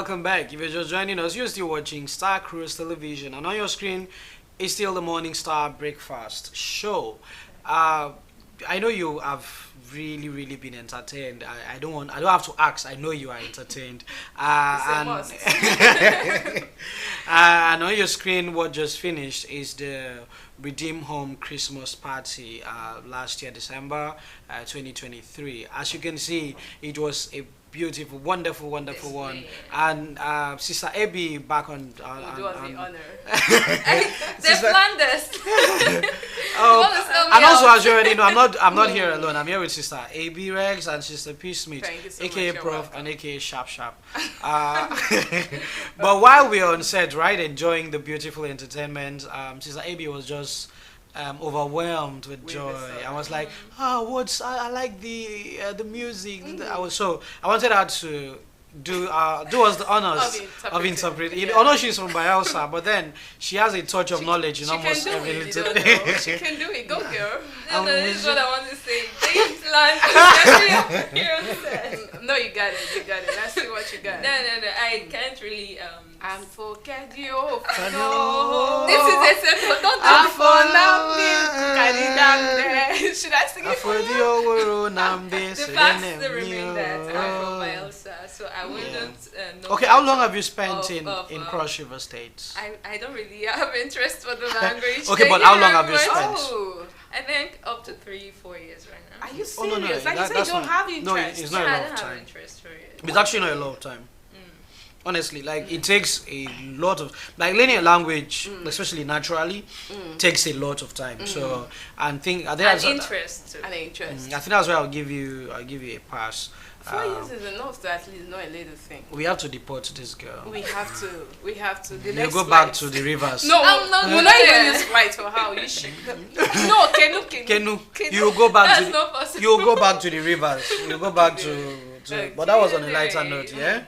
welcome back. If you're just joining us, you're still watching Star Cruise Television, and on your screen is still the Morning Star Breakfast Show. I know you have really been entertained. I don't have to ask. I know you are entertained. And and on your screen, what just finished is the Redeem Home Christmas Party last year, December 2023. As you can see, it was a beautiful, wonderful one. And Sister Abby back on. Do us the honor. They planned this. And also, as you already know, I'm not here alone. I'm here with Sister Abby Rex and Sister P Smith, So aka Prof and aka Sharp. But while we are on set, right, enjoying the beautiful entertainment, Sister Abby was just overwhelmed with joy. I was like, I like the music. I wanted her to do us the honors of interpreting. Although she's from Bayelsa, but then she has a touch of knowledge in almost every little thing. She can do it. Go girl. No, this is what I want to say. They plan, especially here on set. No, you got it. Let's see what you got. No. I can't really. And forget you. No. This is a simple. Don't do it for now. Should I sing it for you? The facts remain that I'm from Bayelsa, so I wouldn't know. Okay, how long have you spent in Cross River State? I don't really have interest for the language. Okay, but how long have you spent? I think up to 3-4 years right now. Are you serious? Oh, no, like you say, you don't have interest. No, it's not a lot of time. I don't have interest for it. It's actually not a lot of time. Honestly, like it takes a lot of learning a language, especially naturally, takes a lot of time. So interest. An interest. I think that's why I'll give you a pass. 4 years is enough to at least know a little thing. We have to deport this girl. We have to. The you next go flight. back to the rivers. No, we're not even use flight for how you should. No, Kenu. You go back That's to not possible. you go back to the rivers. You go back to but that was on a lighter note, yeah.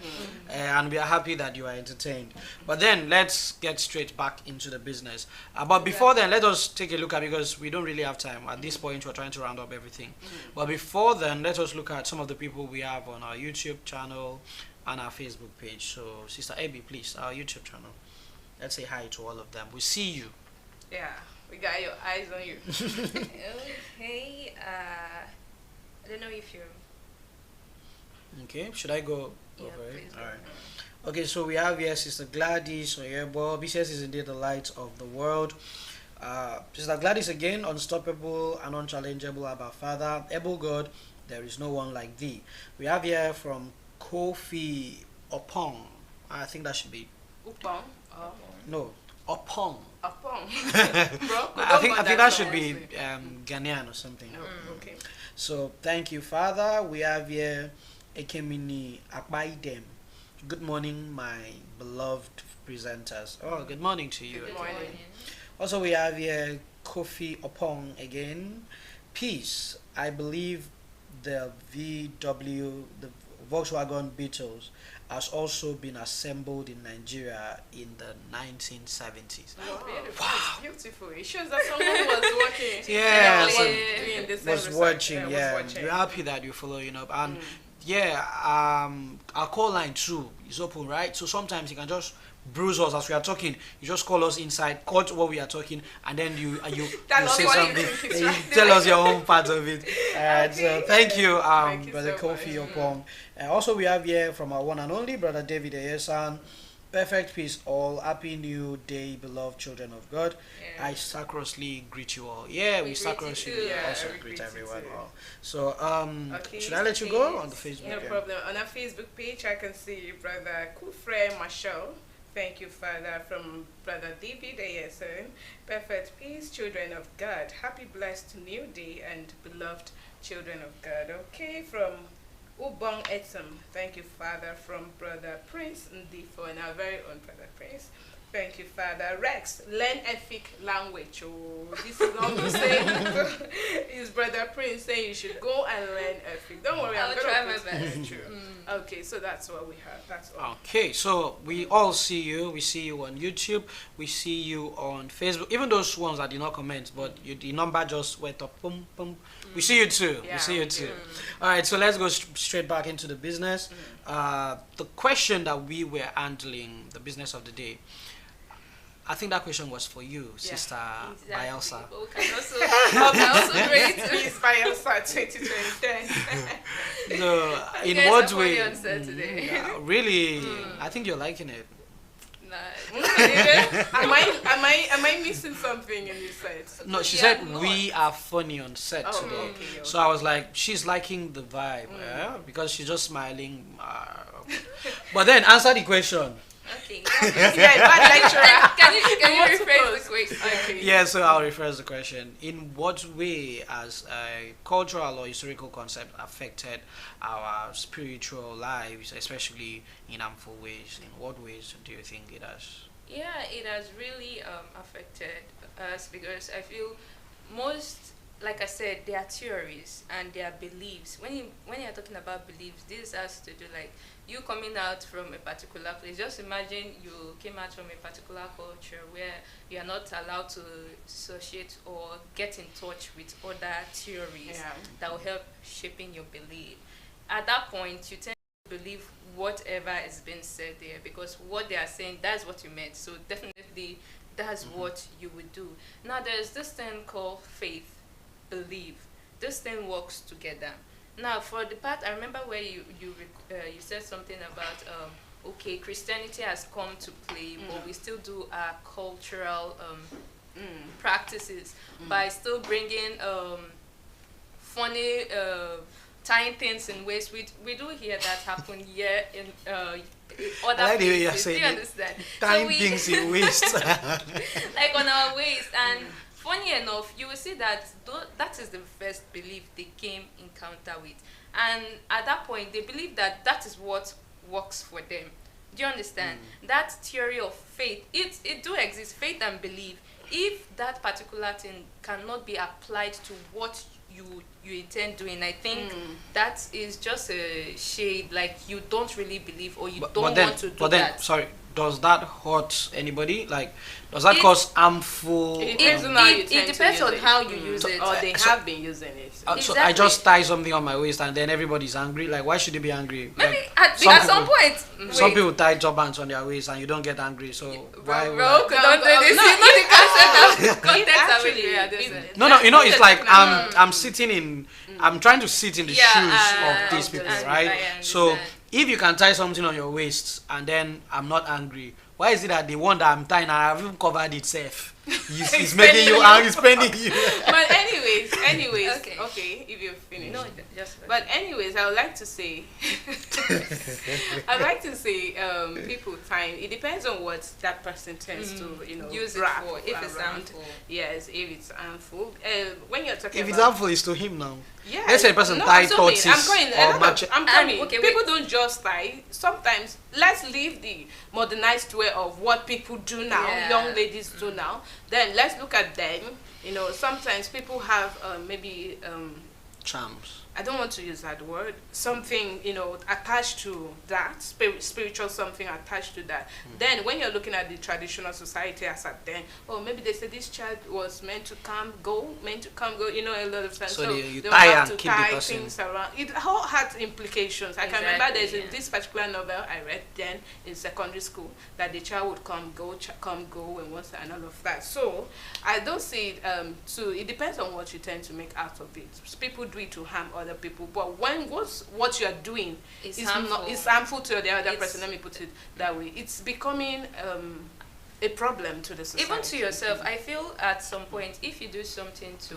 And we are happy that you are entertained. But then let's get straight back into the business. But before then, let us take a look at, because we don't really have time at this point. We're trying to round up everything. But before then, let us look at some of the people we have on our YouTube channel and our Facebook page. So, Sister Abby, please, our YouTube channel. Let's say hi to all of them. We see you. Yeah, we got your eyes on you. Okay. I don't know if you're. Okay, should I go Yeah, over it? please go. All right. Okay, so we have here Sister Gladys Oyebo. BCS is indeed the light of the world. Sister Gladys again, unstoppable and unchallengeable about Father, able God, there is no one like thee. We have here from Kofi Opong. I think that should be Upong. no Opong. Upong. Bro, I think that should be Ghanaian or something. Okay. So thank you, Father. We have here Ekemini Akbaidem. Good morning, my beloved presenters. Oh, good morning to you. Good morning. Also, we have here Kofi Opong again. Peace. I believe the the Volkswagen Beetles, has also been assembled in Nigeria in the 1970s. Wow. Beautiful. It shows that someone was working. Yeah, was watching. watching. We're happy that you're following up. And our call line too is open, right? So sometimes you can just bruise us as we are talking. You just call us inside, cut what we are talking, and then you say something. You tell us your own part of it. So thank you, Brother Kofi Opong. Also, we have here from our one and only Brother David Ayesan. Perfect peace all. Happy new day, beloved children of God. I sacrously greet you all. Yeah, we sacrously also greet everyone all. So, should I let you go on the Facebook? No problem. On our Facebook page, I can see Brother Kufre Marshall. Thank you, Father, from Brother David Ayesan. Perfect peace, children of God. Happy, blessed new day and beloved children of God. Okay, from Ubong Etum. Thank you, Father, from Brother Prince Ndifo and our very own Brother Prince. Thank you, Father. Rex, learn Efik language. Oh, this is not the same. Is Brother Brother Prince saying you should go and learn Efik. Don't worry, I'll I'm try gonna my put it best. through. Okay, so that's what we have. That's all. Okay, so we all see you. We see you on YouTube. We see you on Facebook. Even those ones that did not comment, but the number just went up. Boom, boom. We see you too. Yeah. We see you too. All right, so let's go straight back into the business. The question that we were handling, the business of the day. I think that question was for you, Sister Bayelsa. Oh, can also rate Miss Bayelsa 2020. So, in Okay, what so way? funny on Saturday. Really, I think you're liking it. am I missing something in this set? No, she said we are funny on set Oh, today. okay. So I was like, she's liking the vibe, because she's just smiling. But then answer the question. Okay. Can you rephrase the question? Okay. Yeah, so I'll rephrase the question. In what way has a cultural or historical concept affected our spiritual lives, especially in harmful ways? In what ways do you think it has? Yeah, it has really affected us because I feel most, like I said, they are theories and they are beliefs. When you're talking about beliefs, this has to do like you coming out from a particular place. Just imagine you came out from a particular culture where you are not allowed to associate or get in touch with other theories that will help shaping your belief. At that point, you tend to believe whatever is being said there because what they are saying, that's what you meant. So definitely that's what you would do. Now there's this thing called faith, belief. This thing works together. Now for the part, I remember where you said something about okay, Christianity has come to play, but we still do our cultural practices by still bringing funny tying things in ways. We do hear that happen here in other I like the way you're places. Do saying you it. understand? Tying So things in waist. like on our waist. And funny enough, you will see that that is the first belief they came encounter with, and at that point they believe that that is what works for them. Do you understand? That theory of faith, it do exist, faith and belief. If that particular thing cannot be applied to what you intend doing, I think that is just a shade, like you don't really believe or you don't want to do but then, that. sorry, does that hurt anybody? Like, does that cause harmful? It depends on how you tend to depends use on it. how you use it. Or they So- have been using it. So I just tie something on my waist and then everybody's angry. Like, why should they be angry? Maybe Like, at some some people- point. Some wait. people tie turbans on their waist and you don't get angry. So why? would Bro, I- don't do this. You know the concept of context are really Actually, No, you know, it's like I'm sitting in, I'm trying to sit in the shoes of these people, right? So if you can tie something on your waist and then I'm not angry, why is it that the one that I'm tying, I haven't covered itself? He's making you angry, he's paining you. But anyways, okay, if you're finished. No, just. But anyways, I would like to say, people time. It depends on what that person tends to, Use it wrap for, if it's around. harmful. Yes, if it's harmful. When you're talking If it's about, harmful, it's to him now. yeah, Let's say the person no, tie absolutely. tortoise or match. I'm coming. okay, People don't just tie. Sometimes let's leave the modernized way of what people do now, Yeah. young ladies do now. Then let's look at them. Sometimes people have maybe Charms. I don't want to use that word. Something, attached to that, spiritual something attached to that. Then when you're looking at the traditional society as at then, maybe they say this child was meant to come, go, a lot of times. So you they'll tie have and to keep the tie person. things around. It all had implications. I can remember there's Exactly, this particular novel I read then in secondary school that the child would come, go, and once and all of that. So I don't see it, it depends on what you tend to make out of it. People do it to harm other people, but when what you are doing It's is harmful. not, it's harmful to the other person. Let me put it that way. It's becoming a problem to the society. Even to yourself, I feel at some point, if you do something to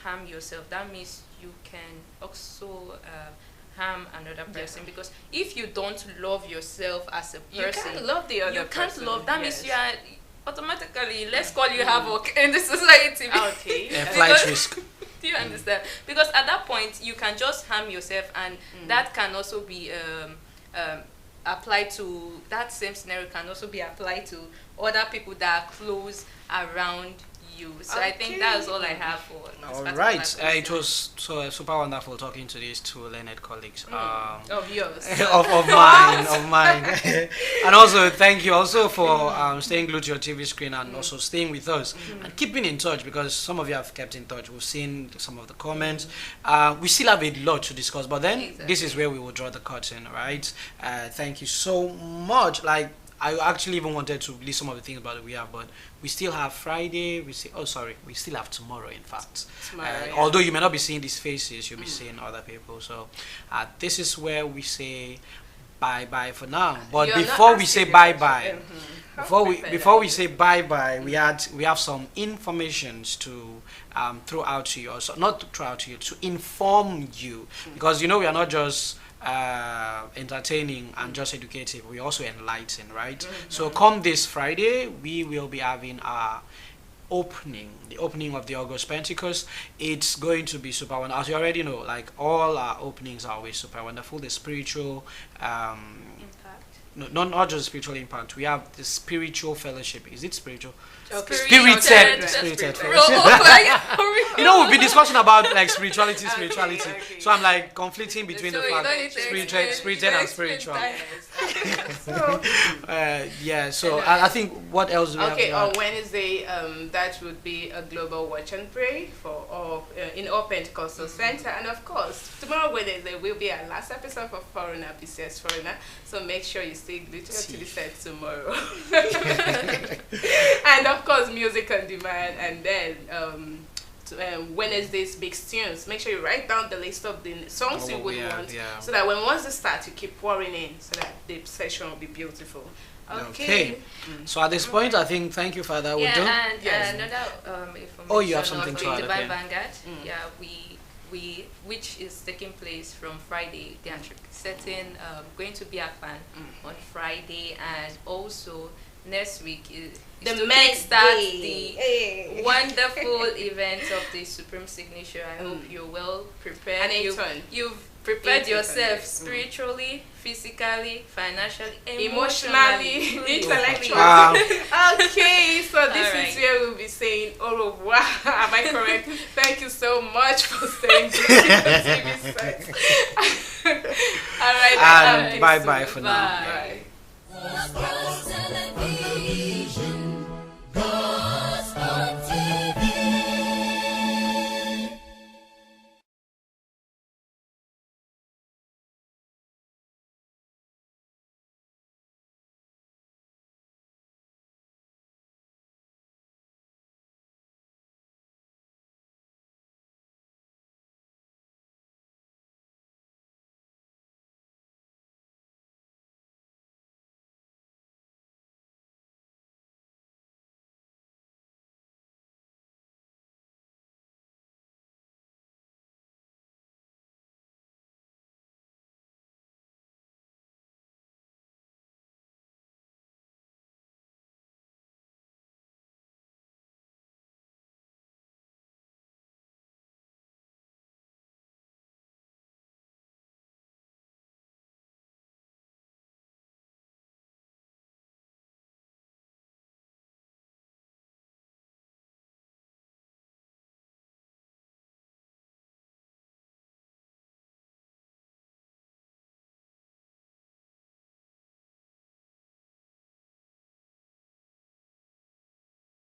harm yourself, that means you can also harm another person. Because if you don't love yourself as a person, You can't love the other you can't person, love. That means yes. you are automatically, let's call you havoc in the society. Okay. A flight risk. Do you understand? Because at that point, you can just harm yourself, and that can also be applied to, that same scenario can also be applied to other people that are close around you. So I think that's all I have for this All particular right. question. It was super wonderful talking to these two learned colleagues. Of yours. of mine. And also, thank you also for staying glued to your TV screen and also staying with us and keeping in touch, because some of you have kept in touch. We've seen some of the comments. We still have a lot to discuss, but then this is where we will draw the curtain, right? Thank you so much. Like, I actually even wanted to list some of the things about it we have, but we still have Friday. We still have tomorrow. In fact, although you may not be seeing these faces, you'll be seeing other people. So, this is where we say bye for now. But before we say bye, before we say bye, we have some informations to throw out to you, also not to throw out to you, to inform you, because we are not just entertaining and just educative, we also enlighten, right? So come this Friday, we will be having our the opening of the August Pentecost. It's going to be super wonderful. As you already know, like, all our openings are always super wonderful. The spiritual not just spiritual impact. We have the spiritual fellowship. Is it spiritual? Okay. Spirited fellowship. We've been discussing about like spirituality. So I'm like conflicting between the fact spirited and spiritual. So I think what else do we have? Okay, on Wednesday, that would be a global watch and pray for all in our Pentecostal Center, and of course tomorrow Wednesday will be our last episode for Foreigner BCS Foreigner. So make sure you stay glued to the set tomorrow. And of course, music on demand, and then Wednesday's big tunes. Make sure you write down the list of the songs you would want, so that once they start, you keep pouring in, so that the session will be beautiful. Okay. So at this point, I think thank you, Father. And another information you have something of to the add. Dubai Vanguard. We which is taking place from Friday. They are setting going to be Akpan on Friday, and also next week is to kickstart the wonderful event of the Supreme Signature. I hope you're well prepared. And you've prepared yourself spiritually, physically, financially, emotionally, intellectually. Wow. Okay, so this is where we'll be saying au revoir. Am I correct? Thank you so much for staying to the TV set. All right. And bye for now. Bye.